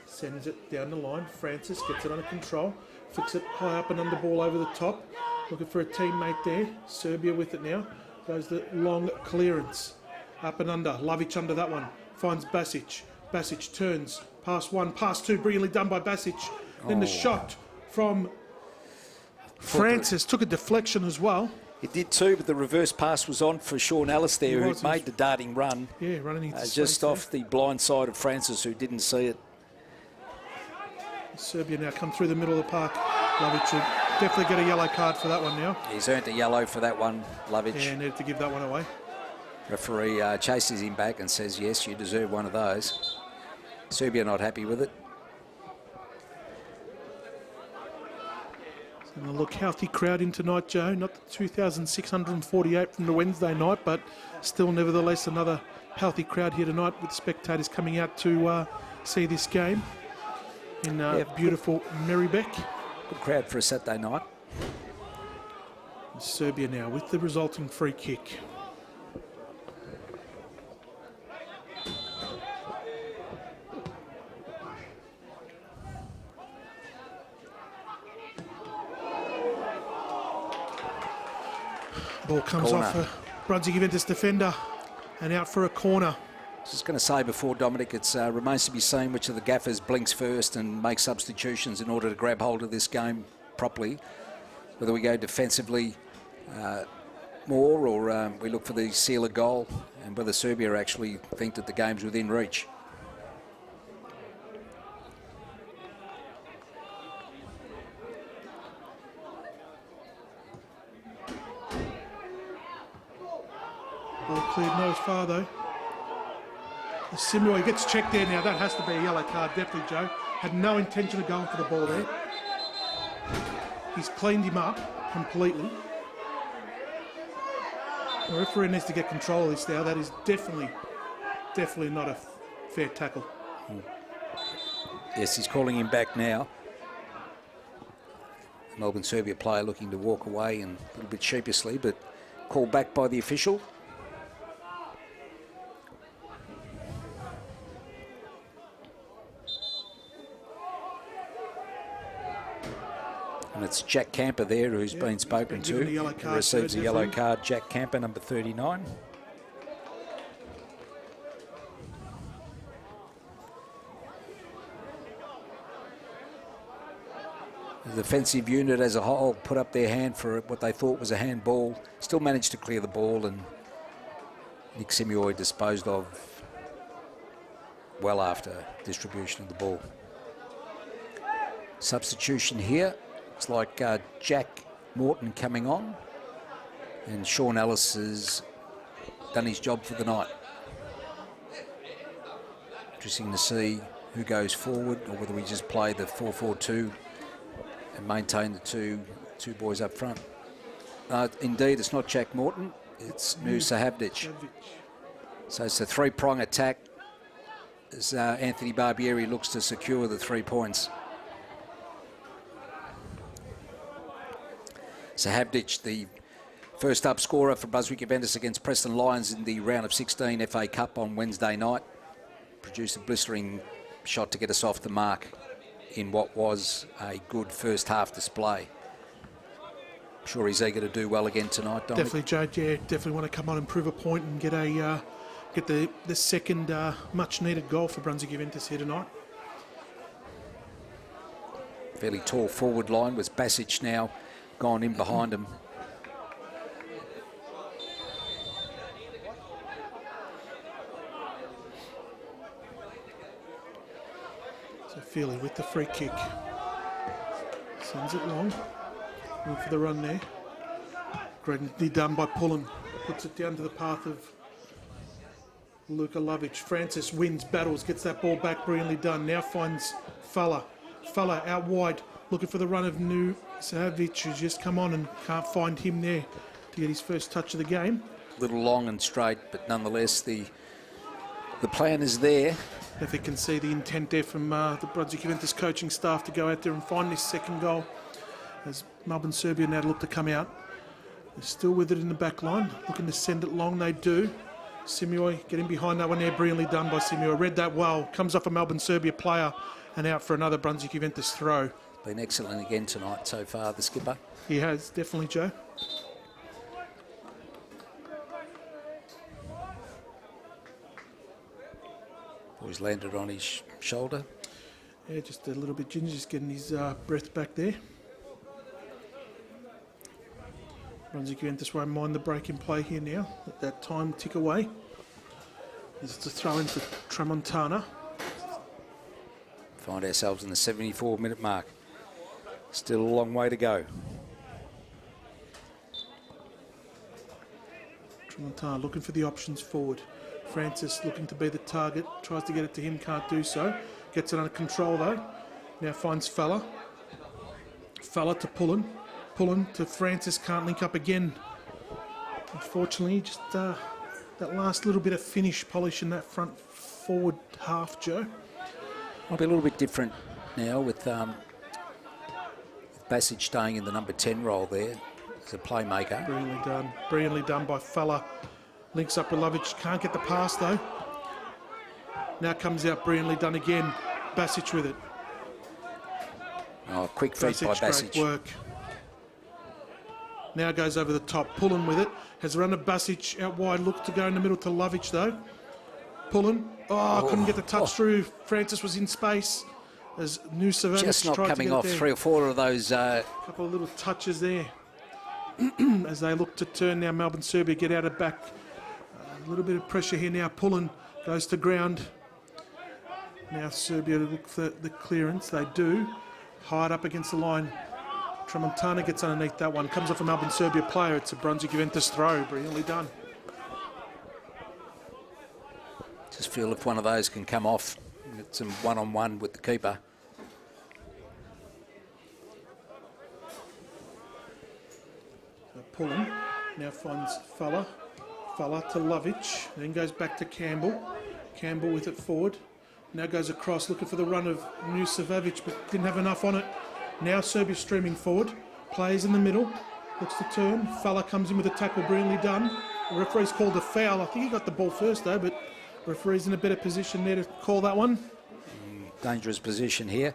Sends it down the line. Francis gets it under control. Flicks it high up and under ball over the top. Looking for a teammate there. Serbia with it now. Goes the long clearance. Up and under. Lovic under that one. Finds Basic. Basic turns. Pass one, pass two. Brilliantly done by Basic. Then the shot from Francis took a deflection as well. It did too, but the reverse pass was on for Sean Ellis there, who made the darting run. Yeah, running into just off the blind side of Francis, who didn't see it. Serbia now come through the middle of the park. Lovic should definitely get a yellow card for that one now. He's earned a yellow for that one, Lovic. Yeah, needed to give that one away. Referee chases him back and says, yes, you deserve one of those. Serbia not happy with it. And a look healthy crowd in tonight, Joe. Not the 2,648 from the Wednesday night, but still nevertheless another healthy crowd here tonight with spectators coming out to see this game in beautiful Merribeck. Good crowd for a Saturday night. Serbia now with the resulting free kick. Ball comes off a Brunswick Juventus defender and out for a corner. I was just going to say before, Dominic, it remains to be seen which of the gaffers blinks first and makes substitutions in order to grab hold of this game properly. Whether we go defensively more, or we look for the sealer goal, and whether Serbia actually think that the game's within reach. Ball cleared no far though. Simuoi gets checked there now. That has to be a yellow card, definitely, Joe. Had no intention of going for the ball there. He's cleaned him up completely. The referee needs to get control of this now. That is definitely not a fair tackle. Yes, he's calling him back now. The Melbourne Srbija player looking to walk away and a little bit sheepishly, but called back by the official. And it's Jack Camper there who's been spoken to. He receives a yellow card, Jack Camper, number 39. The defensive unit as a whole put up their hand for what they thought was a handball. Still managed to clear the ball, and Nick Simuoi disposed of well after distribution of the ball. Substitution here. It's like Jack Morton coming on, and Sean Ellis has done his job for the night. Interesting to see who goes forward, or whether we just play the 4-4-2 and maintain the two boys up front. Indeed, it's not Jack Morton, it's Nusa Havdic. So it's a three-prong attack as Anthony Barbieri looks to secure the 3 points. So Havdic, the first up scorer for Brunswick Juventus against Preston Lions in the round of 16 FA Cup on Wednesday night, produced a blistering shot to get us off the mark in what was a good first half display. I'm sure he's eager to do well again tonight, Dominic. Definitely, Joe. Yeah, definitely want to come on and prove a point and get the second much needed goal for Brunswick Juventus here tonight. Fairly tall forward line with Basic now gone in behind him. So Feely with the free kick. Sends it long. Going for the run there. Greatly done by Pullen. Puts it down to the path of Luka Lovic. Francis wins, battles, gets that ball back, brilliantly done. Now finds Fala. Fala out wide, looking for the run of Nusa Havdic, who's just come on and can't find him there to get his first touch of the game. A little long and straight, but nonetheless the plan is there. If they can see the intent there from the Brunswick Juventus coaching staff to go out there and find this second goal, as Melbourne Srbija now look to come out. They're still with it in the back line, looking to send it long. They do. Simuoi getting behind that one there, brilliantly done by Simuoi. Read that well, comes off a Melbourne Srbija player and out for another Brunswick Juventus throw. Been excellent again tonight so far, the skipper. He has, definitely, Joe. Always landed on his shoulder. Yeah, just a little bit ginger, just getting his breath back there. Brunswick Juventus won't mind the break in play here now. Let that time tick away. It's a throw in for Tramontana. Find ourselves in the 74-minute mark. Still a long way to go. Tramontana looking for the options forward. Francis looking to be the target. Tries to get it to him, can't do so. Gets it under control though. Now finds Fella. Fella to Pullen. Pullen to Francis, can't link up again. Unfortunately, just that last little bit of finish polish in that front forward half, Joe. Might be a little bit different now with Basic staying in the number 10 role there as a playmaker. Brilliantly done. Brilliantly done by Fella. Links up with Lovic. Can't get the pass though. Now comes out, brilliantly done again. Basic with it. Oh, quick feed by Basic. Great work. Now goes over the top. Pullen with it. Has run of Basic out wide. Look to go in the middle to Lovic though. Pullen. Oh, couldn't get the touch through. Francis was in space as Nusa Havdic just not tried coming to get off there. 3 or 4 of those. Couple of little touches there. as they look to turn now. Melbourne Srbija get out of back. A little bit of pressure here now. Pullen goes to ground. Now Serbia look for the clearance. They do. Hide up against the line. Tramontana gets underneath that one. Comes off a Melbourne Srbija player. It's a Brunswick Juventus throw. Brilliantly done. Just feel if one of those can come off, get some one-on-one with the keeper. So Pullen now finds Falla. Falla to Lovic. Then goes back to Campbell. Campbell with it forward. Now goes across looking for the run of Nucevac, but didn't have enough on it. Now Serbia streaming forward. Plays in the middle. Looks to turn. Falla comes in with a tackle. Brilliantly done. The referee's called a foul. I think he got the ball first though, but the referee's in a better position there to call that one. Dangerous position here.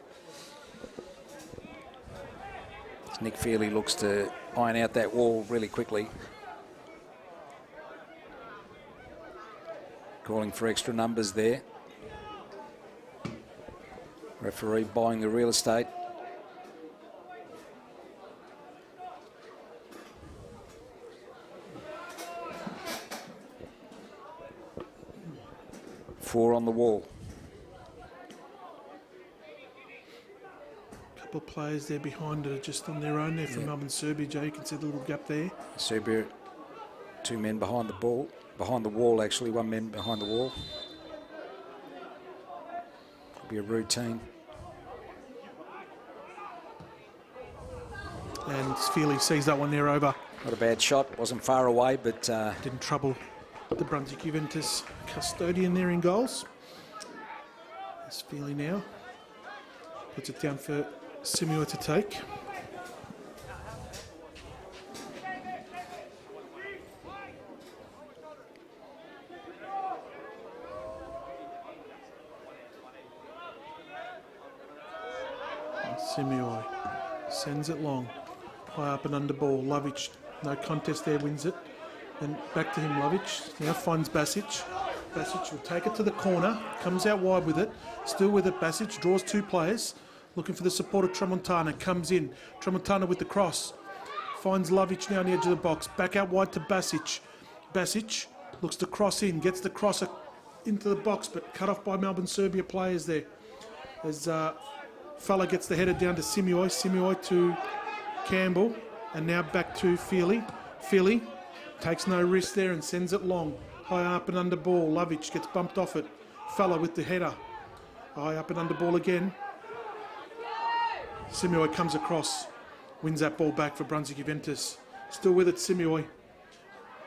Nick Feely looks to iron out that wall really quickly. Calling for extra numbers there. Referee buying the real estate. Four on the wall. Couple of players there behind it, just on their own there from Melbourne Srbija. Joe, you can see the little gap there. Serbia, two men behind the ball, behind the wall actually, one man behind the wall. Could be a routine. And Feely sees that one there over. Not a bad shot, wasn't far away, but didn't trouble the Brunswick Juventus custodian there in goals. There's Feely now. Puts it down for Simua to take. Simua sends it long. High up and under ball. Lovic, no contest there, wins it. Then back to him, Lovic. Now finds Basic. Basic will take it to the corner. Comes out wide with it. Still with it, Basic. Draws two players. Looking for the support of Tramontana. Comes in. Tramontana with the cross. Finds Lovic now on the edge of the box. Back out wide to Basic. Basic looks to cross in. Gets the cross into the box, but cut off by Melbourne Srbija players there. As Falla gets the header down to Simui. Simui to Campbell. And now back to Feely. Feely takes no risk there and sends it long. High up and under ball. Lovic gets bumped off it. Falla with the header. High up and under ball again. Simui comes across. Wins that ball back for Brunswick Juventus. Still with it, Simui.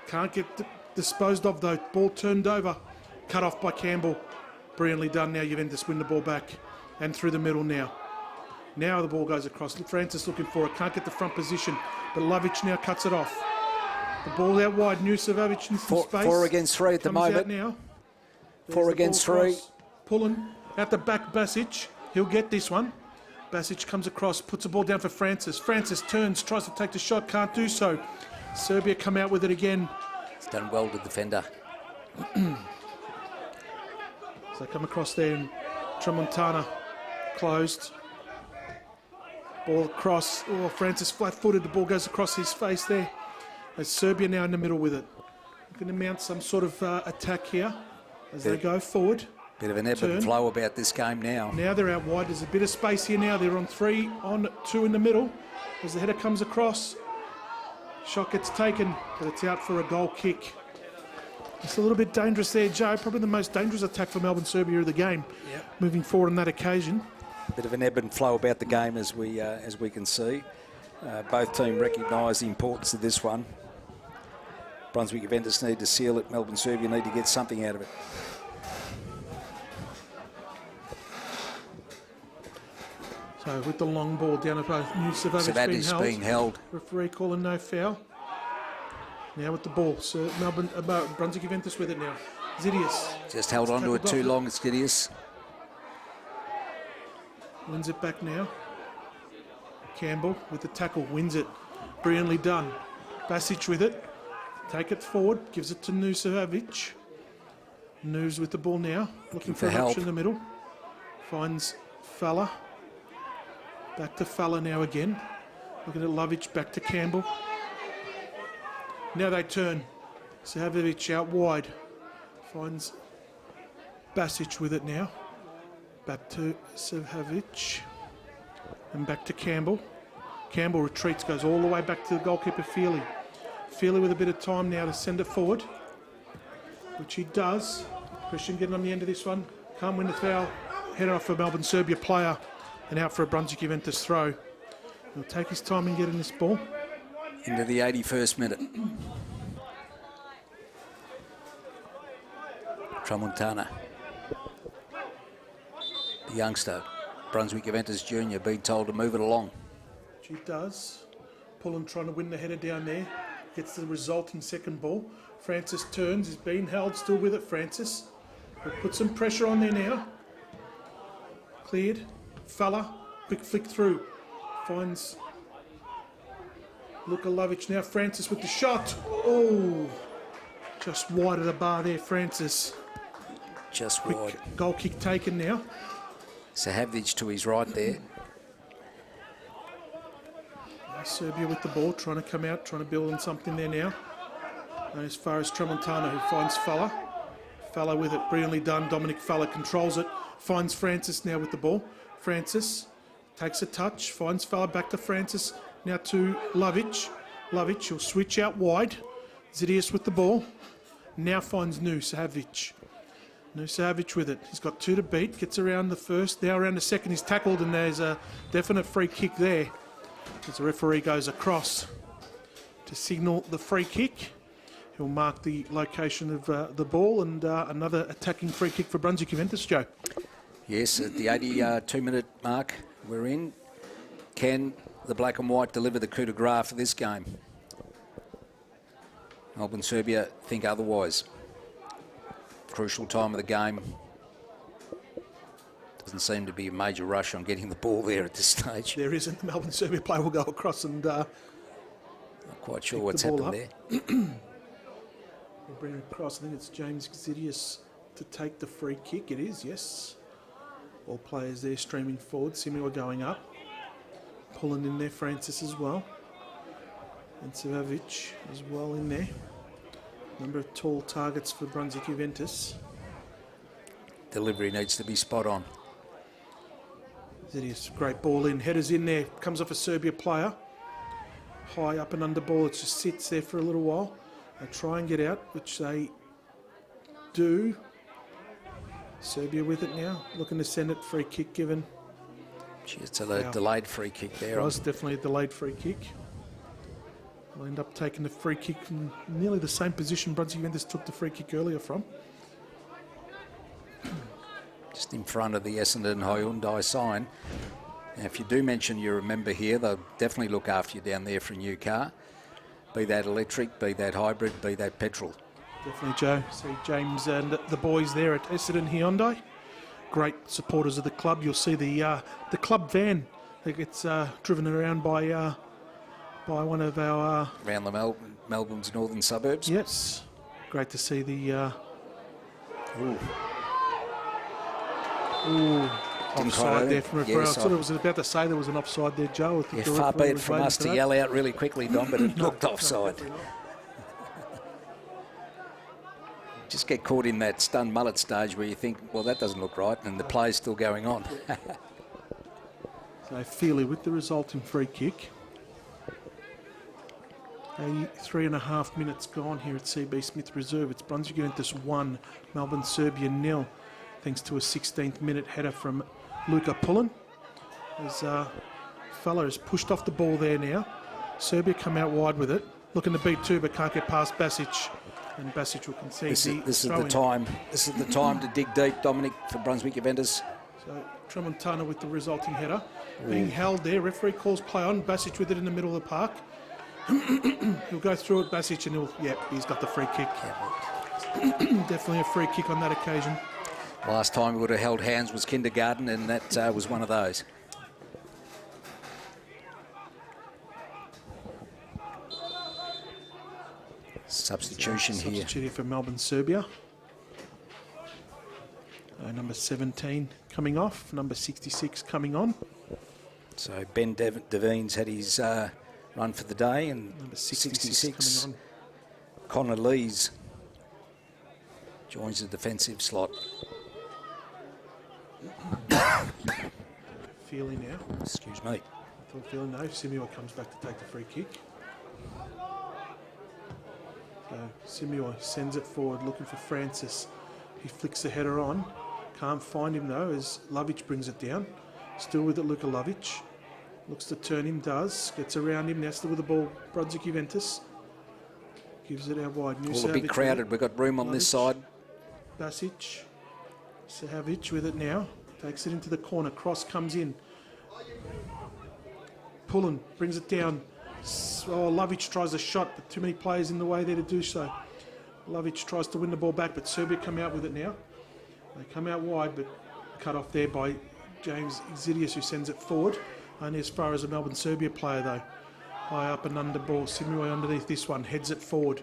Can't get disposed of though. Ball turned over. Cut off by Campbell. Brilliantly done now. Juventus win the ball back. And through the middle now. Now the ball goes across. Francis looking for it. Can't get the front position. But Lovic now cuts it off. The ball out wide. Nucevac in some space. 4 against 3 at the moment. Out now. 4 against 3. Pulling out the back, Basic. He'll get this one. Basic comes across, puts the ball down for Francis. Francis turns, tries to take the shot, can't do so. Serbia come out with it again. It's done well to the defender. So come across there and Tramontana closed. Ball across. Oh, Francis flat-footed. The ball goes across his face there. As Serbia now in the middle with it. Going to mount some sort of attack here as they go forward. Bit of an ebb and flow about this game now. Now they're out wide. There's a bit of space here now. They're on 3, on 2 in the middle. As the header comes across. Shot gets taken, but it's out for a goal kick. It's a little bit dangerous there, Joe. Probably the most dangerous attack for Melbourne Srbija of the game. Yep. Moving forward on that occasion. Bit of an ebb and flow about the game as we can see. Both teams recognise the importance of this one. Brunswick Juventus need to seal it. Melbourne Srbija need to get something out of it. So with the long ball down at Nucevac being held. Referee calling no foul. Now with the ball, so Brunswick Juventus with it now. Zidius. Just held on to it too long, it's Zidius. Wins it back now. Campbell with the tackle, wins it. Brilliantly done. Basic with it. Take it forward, gives it to Nucevac. Nus with the ball now, looking for help in the middle. Finds Falla. Back to Falla now again. Looking at Lovic, back to Campbell. Now they turn. Sahavic out wide. Finds Basic with it now. Back to Sahavic. And back to Campbell. Campbell retreats, goes all the way back to the goalkeeper, Feely. Feely with a bit of time now to send it forward, which he does. Christian getting on the end of this one. Can't win the foul. Headed off for a Melbourne Srbija player and out for a Brunswick Juventus throw. He'll take his time in getting this ball. Into the 81st minute. Tramontana. The youngster, Brunswick Juventus Junior, being told to move it along. He does. Pullen trying to win the header down there. Gets the resulting second ball. Francis turns. He's being held still with it, Francis. We'll put some pressure on there now. Cleared. Fella. Quick flick through. Finds Luka Lovic now. Francis with the shot. Oh! Just wide of the bar there, Francis. Just Quick wide. goal kick taken now. Sahavic to his right there. Serbia with the ball, trying to come out, trying to build on something there now. And as far as Tramontana, who finds Falla. Falla with it, brilliantly done. Dominic Falla controls it, finds Francis now with the ball. Francis takes a touch, finds Falla, back to Francis, now to Lovic. Lovic will switch out wide. Zidius with the ball. Now finds Sahavic. Sahavic with it. He's got 2 to beat, gets around the first, now around the second. He's tackled and there's a definite free kick there. As the referee goes across to signal the free kick. He'll mark the location of the ball and another attacking free kick for Brunswick Juventus, Joe. Yes, at the 82-minute mark we're in. Can the black and white deliver the coup de grace for this game? Melbourne Srbija think otherwise. Crucial time of the game. Doesn't seem to be a major rush on getting the ball there at this stage. There isn't. The Melbourne Srbija player will go across and... Not quite sure what's happened there. We'll bring it across. I think it's James Zidius to take the free kick. It is, yes. All players there streaming forward. Simua going up. Pulling in there, Francis as well. And Sahavic as well in there. Number of tall targets for Brunswick Juventus. Delivery needs to be spot on. Zidius, great ball in. Headers in there. Comes off a Serbia player. High up and under ball. It just sits there for a little while. They try and get out, which they do. Serbia with it now. Looking to send it. Free kick given. Gee, it's a delayed free kick there. It was definitely a delayed free kick. We'll end up taking the free kick from nearly the same position Brunswick Juventus took the free kick earlier from. Just in front of the Essendon Hyundai sign. Now, if you do mention you're a member here, they'll definitely look after you down there for a new car. Be that electric, be that hybrid, be that petrol. Definitely, Joe. See James and the boys there at Essendon Hyundai. Great supporters of the club. You'll see the club van that gets driven around by one of our... around the Melbourne's northern suburbs. Yes. Great to see the... offside there from referee. Yes, I was about to say there was an offside there, Joe. I think the far be referee it was from waiting us for to that. yell out really quickly, Don, but it looked offside. Just get caught in that stunned mullet stage where you think, well, that doesn't look right, and the play's still going on. So Feely with the resulting free kick. 83.5 minutes gone here at CB Smith Reserve. It's Brunswick Juventus 1, Melbourne Srbija 0, thanks to a 16th minute header from Luka Pullen. As Fella has pushed off the ball there now. Serbia come out wide with it, looking to beat 2 but can't get past Basic. And Basic will concede This is the throw-in. time. This is the time to dig deep, Dominic, for Brunswick Juventus. So Tramontana with the resulting header. Being held there, referee calls play on. Basic with it in the middle of the park. He'll go through it, Basic, and he's got the free kick. Definitely a free kick on that occasion. Last time we would have held hands was kindergarten, and that was one of those. Substitution here. Substitute here for Melbourne Srbija. Number 17 coming off, number 66 coming on. So Ben Deveen's had his run for the day, and Number 66 coming on. Connor Lees joins the defensive slot. Feely now. Excuse me. Thought Feely no. Simuoi comes back to take the free kick. So Simuoi sends it forward looking for Francis. He flicks the header on. Can't find him though as Lovic brings it down. Still with it, Luka Lovic. Looks to turn him, does. Gets around him, now still with the ball. Brunswick Juventus. Gives it out wide. All a bit crowded. We've got room on this side. Basic. Sahavic with it now. Takes it into the corner. Cross comes in. Pullen brings it down. Oh, Lovic tries a shot, but too many players in the way there to do so. Lovic tries to win the ball back, but Serbia come out with it now. They come out wide, but cut off there by James Exidius, who sends it forward. Only as far as a Melbourne Srbija player, though. High up and under ball. Simuoi underneath this one. Heads it forward.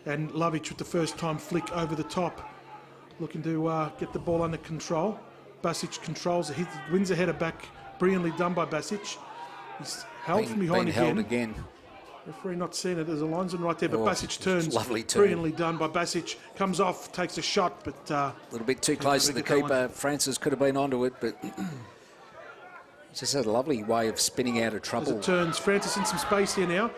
And Lovic with the first time flick over the top. Looking to get the ball under control. Basic controls it. He wins a header back. Brilliantly done by Basic. He's held from behind again. Referee not seeing it. There's a linesman right there, but Basic turns. Lovely turn. Brilliantly done by Basic. Comes off, takes a shot, but... a little bit too close to the keeper. Francis could have been onto it, but... just had a lovely way of spinning out of trouble. As it turns, Francis in some space here now.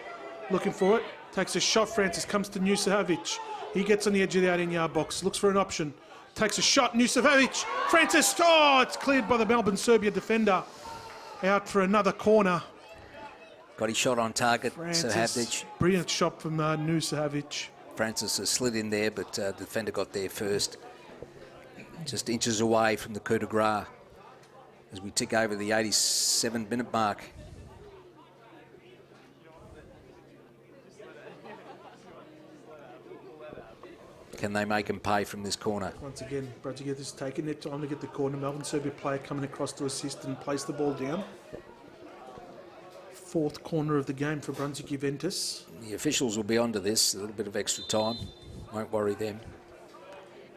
Looking for it. Takes a shot, Francis. Comes to Nusahovic. He gets on the edge of the 18-yard box. Looks for an option. Takes a shot, Nusahovic. Francis, oh, it's cleared by the Melbourne Srbija defender. Out for another corner. Got his shot on target, Sahavic. Brilliant shot from Nusahovic. Francis has slid in there, but the defender got there first. Just inches away from the coup de grace as we tick over the 87-minute mark. Can they make him pay from this corner? Once again, Brunswick has taken their time to get the corner. Melbourne Srbija player coming across to assist and place the ball down. Fourth corner of the game for Brunswick Juventus. The officials will be onto this. A little bit of extra time. Won't worry them.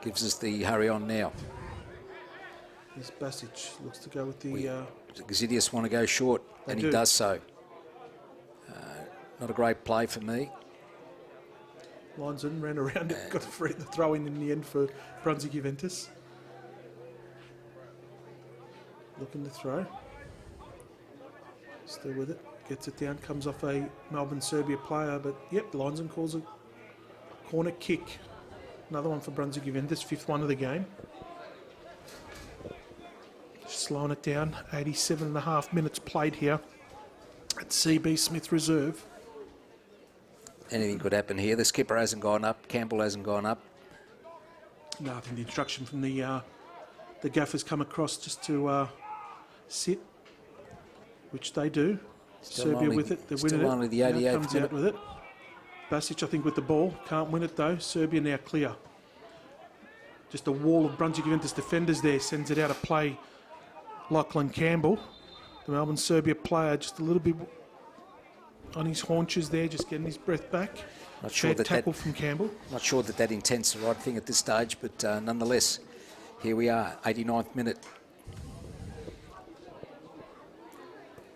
Gives us the hurry on now. This Basic looks to go with the... Exidius want to go short, and he does so. Not a great play for me. Linesman ran around it, got the throw in the end for Brunswick Juventus. Looking to throw. Still with it. Gets it down, comes off a Melbourne Srbija player, but yep, the linesman calls a corner kick. Another one for Brunswick Juventus, fifth one of the game. Slowing it down, 87.5 minutes played here at CB Smith Reserve. Anything could happen here. The skipper hasn't gone up, Campbell hasn't gone up. No, I think the instruction from the gaffers come across just to sit, which they do. Serbia with it, they're winning it. Still only the 88th comes out with it. Basic, I think, with the ball. Can't win it, though. Serbia now clear. Just a wall of Brunswick Juventus defenders there. Sends it out of play. Lachlan Campbell, the Melbourne Srbija player, just a little bit on his haunches there, just getting his breath back. Not sure that tackle from Campbell. Not sure that intent's the right thing at this stage, but nonetheless, here we are, 89th minute.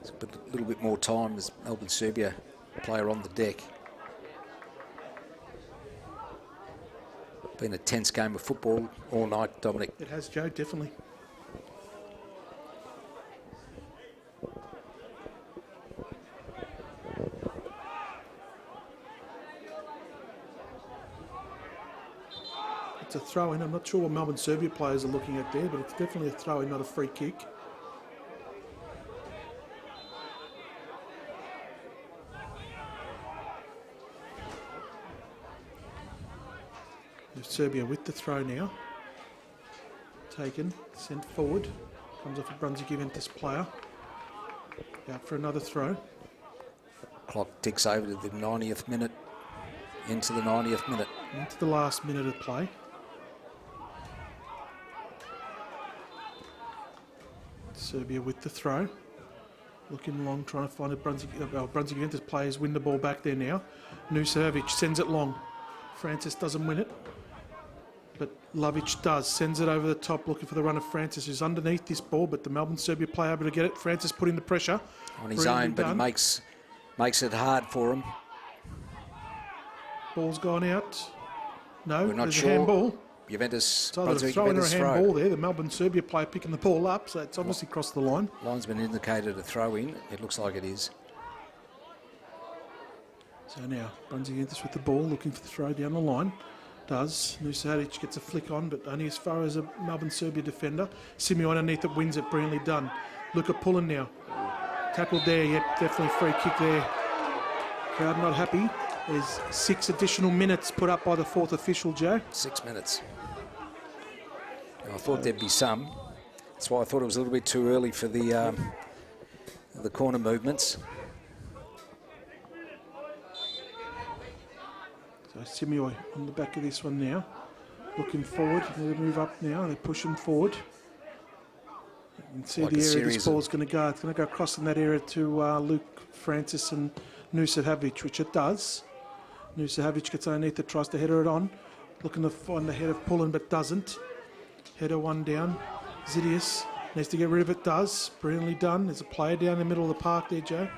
A little bit more time as Melbourne Srbija player on the deck. Been a tense game of football all night, Dominic. It has, Joe, definitely. It's a throw-in. I'm not sure what Melbourne Srbija players are looking at there, but it's definitely a throw-in, not a free kick. Serbia with the throw now. Taken, sent forward. Comes off a Brunswick Juventus player. Out for another throw. Clock ticks over to the 90th minute. Into the 90th minute. Into the last minute of play. Serbia with the throw. Looking long, trying to find a Brunswick Juventus players win the ball back there now. Nusahovic sends it long. Francis doesn't win it. But Lovic does, sends it over the top, looking for the run of Francis, who's underneath this ball, but the Melbourne Srbija player able to get it. Francis putting the pressure. On his own, but he makes it hard for him. Ball's gone out. No, We're not there's sure. a handball. Juventus, It's either a Brunswick throw in or a Juventus handball throw. there. The Melbourne Srbija player picking the ball up, so it's obviously crossed the line. Linesman indicated a throw in. It looks like it is. So now Brunswick Juventus with the ball, looking for the throw down the line. Does. Nusadic gets a flick on, but only as far as a Melbourne Srbija defender. Simeo underneath it wins it, brilliantly done. Luka pulling now. Tackled there, yep, definitely free kick there. Crowd not happy. There's 6 additional minutes put up by the 4th official, Joe. 6 minutes. I thought there'd be some. That's why I thought it was a little bit too early for the corner movements. So Simeo on the back of this one now. Looking forward. They move up now. They're pushing forward. You can see Like the a area this series ball's going to go. It's going to go across in that area to Luke Francis and Nusadic, which it does. Nusadic gets underneath it, tries to header it on. Looking to find the head of pulling, but doesn't. Header one down. Zidius needs to get rid of it, does. Brilliantly done. There's a player down the middle of the park there, Joe.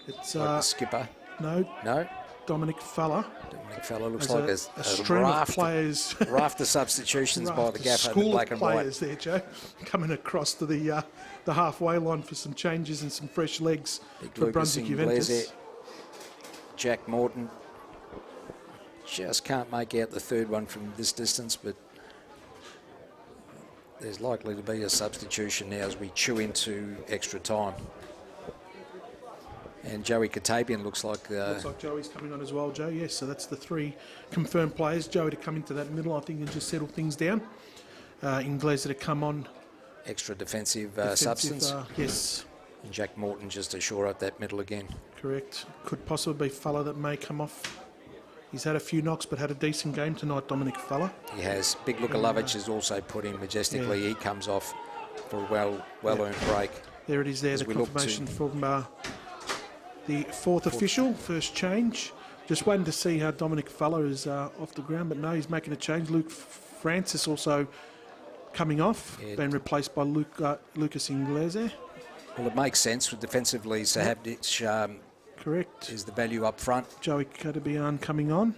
It's Like the skipper. no, No? Dominic Falla. Dominic Fella looks There's like a stream of raft, players. raft of substitutions by the gaffer in the School black of and white. players there, Joe, coming across to the halfway line for some changes and some fresh legs Big for Lucas Brunswick Juventus. Inglese, Jack Morton. Just can't make out the third one from this distance, but there's likely to be a substitution now as we chew into extra time. And Joey Katabian looks like... Looks like Joey's coming on as well, Joe. Yes, so that's the 3 confirmed players. Joey to come into that middle, I think, and just settle things down. Inglese to come on. extra defensive substance. Yes, And Jack Morton just to shore up that middle again. correct. Could possibly be Fella that may come off. He's had a few knocks, but had a decent game tonight, Dominic Fella. He has. Big Lukovic has also put in majestically. He comes off for a well-earned break. There it is there, As the we look confirmation from the 4th official, first change. Just waiting to see how Dominic Fella is off the ground, but no, he's making a change. Luke Francis also coming off, being replaced by Lucas Inglese. Well, it makes sense with defensively. Sahavdic Correct. is the value up front. Joey Katabian coming on.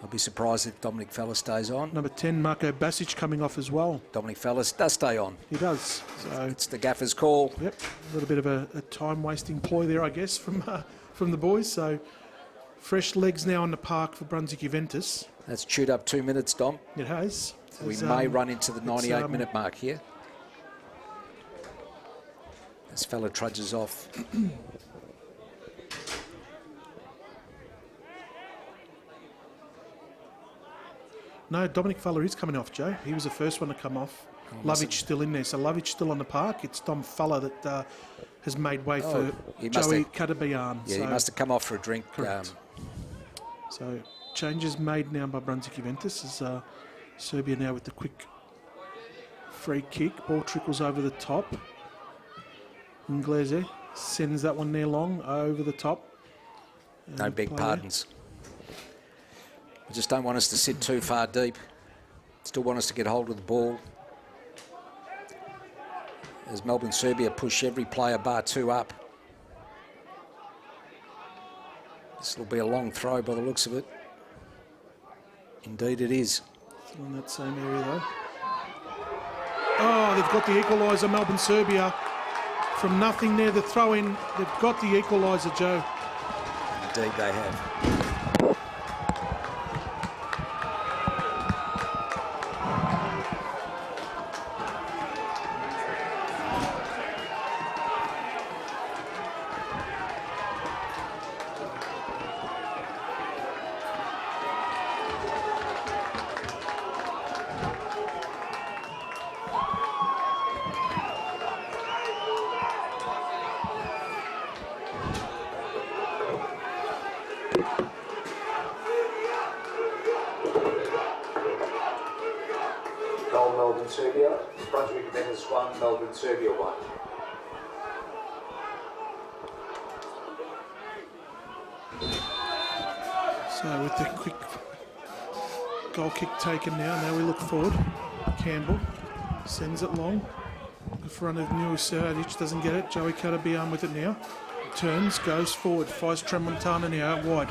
I'll be surprised if Dominic Fella stays on. Number 10, Marko Basic coming off as well. Dominic Fella does stay on. He does. So, It's the gaffer's call. yep, a little bit of a time-wasting ploy there, I guess, from the boys. So, fresh legs now on the park for Brunswick Juventus. That's chewed up 2 minutes, Dom. It has. We It's, may run into the it's, 98-minute mark here. This fella trudges off. No, Dominic Fella is coming off, Joe. He was the first one to come off. Lovic still in there. So Lovic still on the park. It's Dom Fella that has made way for he must Joey have- Katabian. Yeah, he must have come off for a drink. Correct. So changes made now by Brunswick Juventus as Serbia now with the quick free kick. Ball trickles over the top. Inglese sends that one there long over the top. No big pardons. I just don't want us to sit too far deep. Still want us to get hold of the ball. As Melbourne Srbija push every player bar 2 up. This will be a long throw by the looks of it. Indeed it is. Still in that same area though. Oh, they've got the equaliser, Melbourne Srbija. From nothing there, the throw in, they've got the equaliser, Joe. Indeed they have. Goal Melbourne Srbija, Brunswick Juventus 1, Melbourne Srbija 1. So with the quick goal kick taken now we look forward. Campbell sends it long. In front of Nusadic, doesn't get it. Joey Katabian with it now. Turns, goes forward, finds Tramontana now out wide.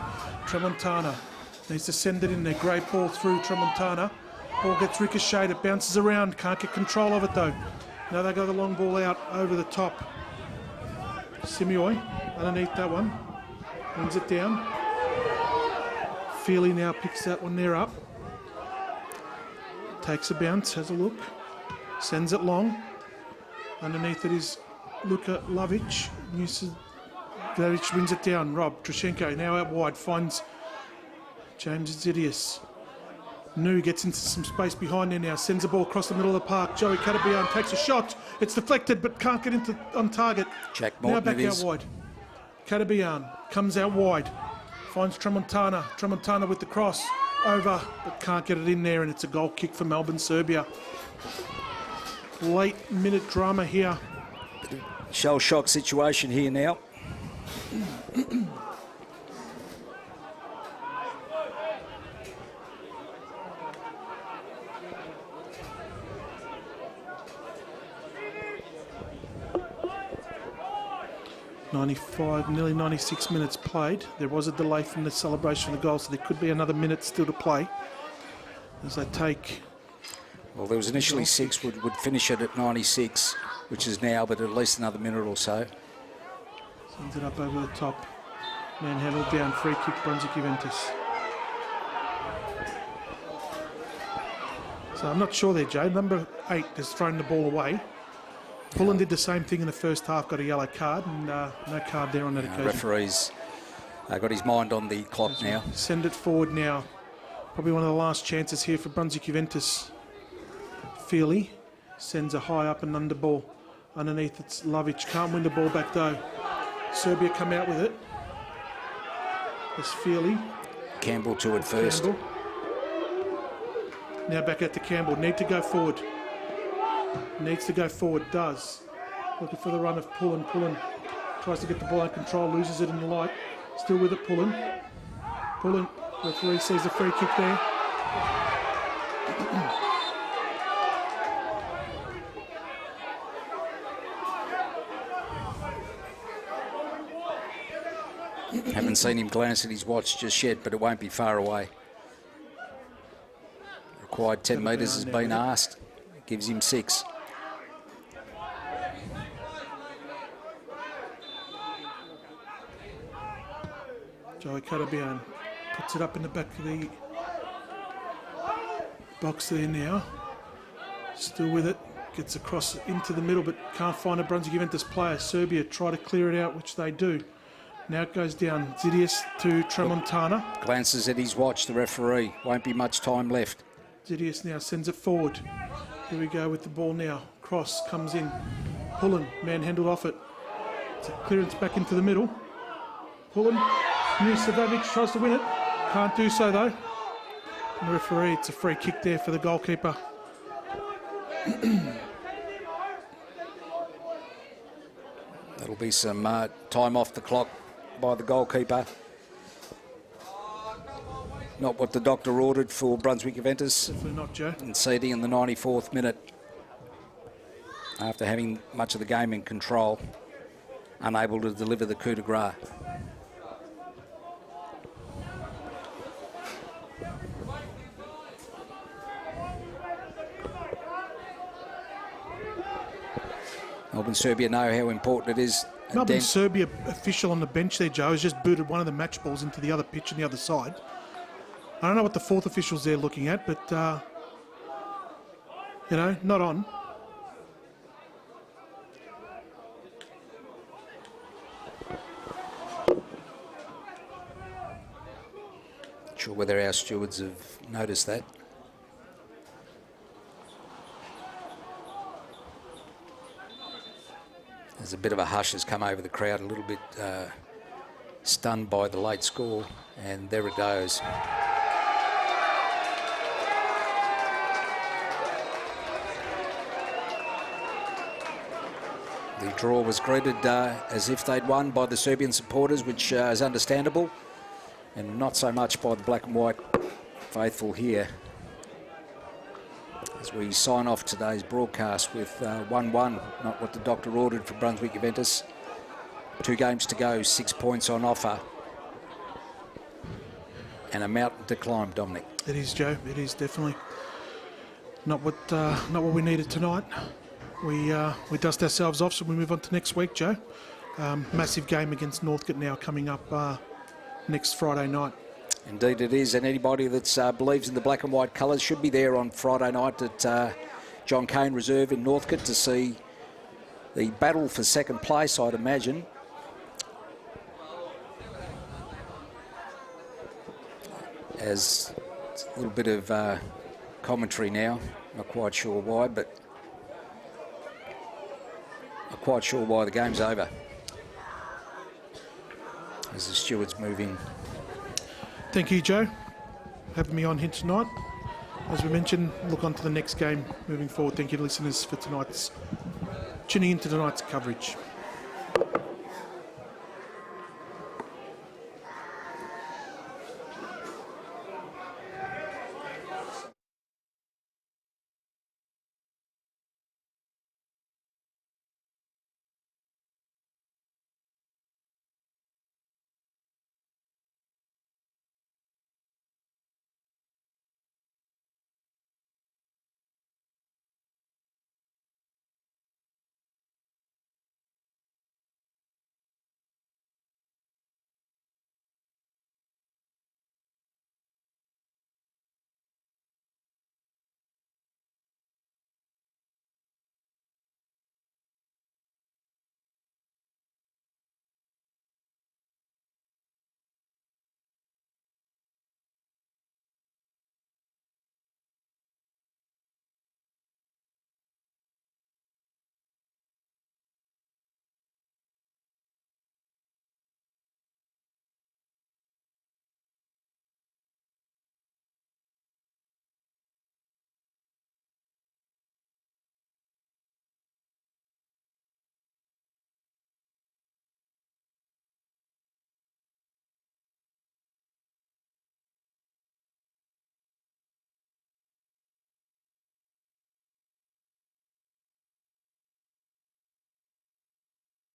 Tramontana Needs to send it in there. Great ball through Tramontana. Ball gets ricocheted. It bounces around. Can't get control of it though. Now they got the long ball out over the top. Simioi underneath that one. Wins it down. Feely now picks that one there up. Takes a bounce. Has a look. Sends it long. Underneath it is Luka Lovic. Lovic wins it down. Rob Trashenko now out wide. Finds James Zidius. Nu gets into some space behind there now. Sends the ball across the middle of the park. Joey Katabian takes a shot. It's deflected but can't get on target. Jack Morton now back out wide. Katabian comes out wide. Finds Tramontana. Tramontana with the cross. Over but can't get it in there, and it's a goal kick for Melbourne Srbija. Late minute drama here. Shell shock situation here now. Nearly 96 minutes played. There was a delay from the celebration of the goal, so there could be another minute still to play as they take. Well, there was initially 6, would finish it at 96, which is now, but at least another minute or so. Sends it up over the top. Manhandled down, free kick, Brunswick Juventus. So I'm not sure there, Joe. Number 8 has thrown the ball away. Pullen did the same thing in the first half, got a yellow card, and no card there on that occasion. Referee's got his mind on the clock now. Send it forward now. Probably one of the last chances here for Brunswick Juventus. Feely sends a high up and under ball. Underneath it's Lovic. Can't win the ball back though. Serbia come out with it. There's Feely. Campbell to it first. Campbell. Now back out to Campbell. Need to go forward. Needs to go forward, does. Looking for the run of Pullen. Pullen tries to get the ball under control, loses it in the light. Still with it, Pullen. Pullen, referee sees a free kick there. Haven't seen him glance at his watch just yet, but it won't be far away. Required 10 metres has been asked. It gives him 6. Joey Katabian puts it up in the back of the box there now. Still with it. Gets across into the middle but can't find a Brunswick Juventus player. Serbia try to clear it out, which they do. Now it goes down. Zidius to Tramontana. Glances at his watch, the referee. Won't be much time left. Zidius now sends it forward. Here we go with the ball now. Cross comes in. Pullen, manhandled off it. It's a clearance back into the middle. Pullen. Savavic tries to win it. Can't do so though. And the referee, it's a free kick there for the goalkeeper. That'll be some time off the clock by the goalkeeper. Not what the doctor ordered for Brunswick Juventus. Definitely not, Joe. Conceding in the 94th minute after having much of the game in control. Unable to deliver the coup de grace. Melbourne Srbija know how important it is. Melbourne Srbija official on the bench there, Joe, has just booted one of the match balls into the other pitch on the other side. I don't know what the fourth official's there looking at, but, you know, not on. Not sure whether our stewards have noticed that. There's a bit of a hush has come over the crowd, a little bit stunned by the late score, and there it goes. The draw was greeted as if they'd won by the Serbian supporters, which is understandable, and not so much by the black and white faithful here. As we sign off today's broadcast with 1-1, not what the doctor ordered for Brunswick Juventus. 2 games to go, 6 points on offer. And a mountain to climb, Dominic. It is, Joe. It is definitely not what we needed tonight. We dust ourselves off, so we move on to next week, Joe. Massive game against Northcote now coming up next Friday night. Indeed it is, and anybody that believes in the black and white colours should be there on Friday night at John Cain Reserve in Northcote to see the battle for second place, I'd imagine. As a little bit of commentary now, not quite sure why, but not quite sure why the game's over. As the stewards move in. Thank you, Joe, having me on here tonight. As we mentioned, look on to the next game moving forward. Thank you to listeners for tuning into tonight's coverage.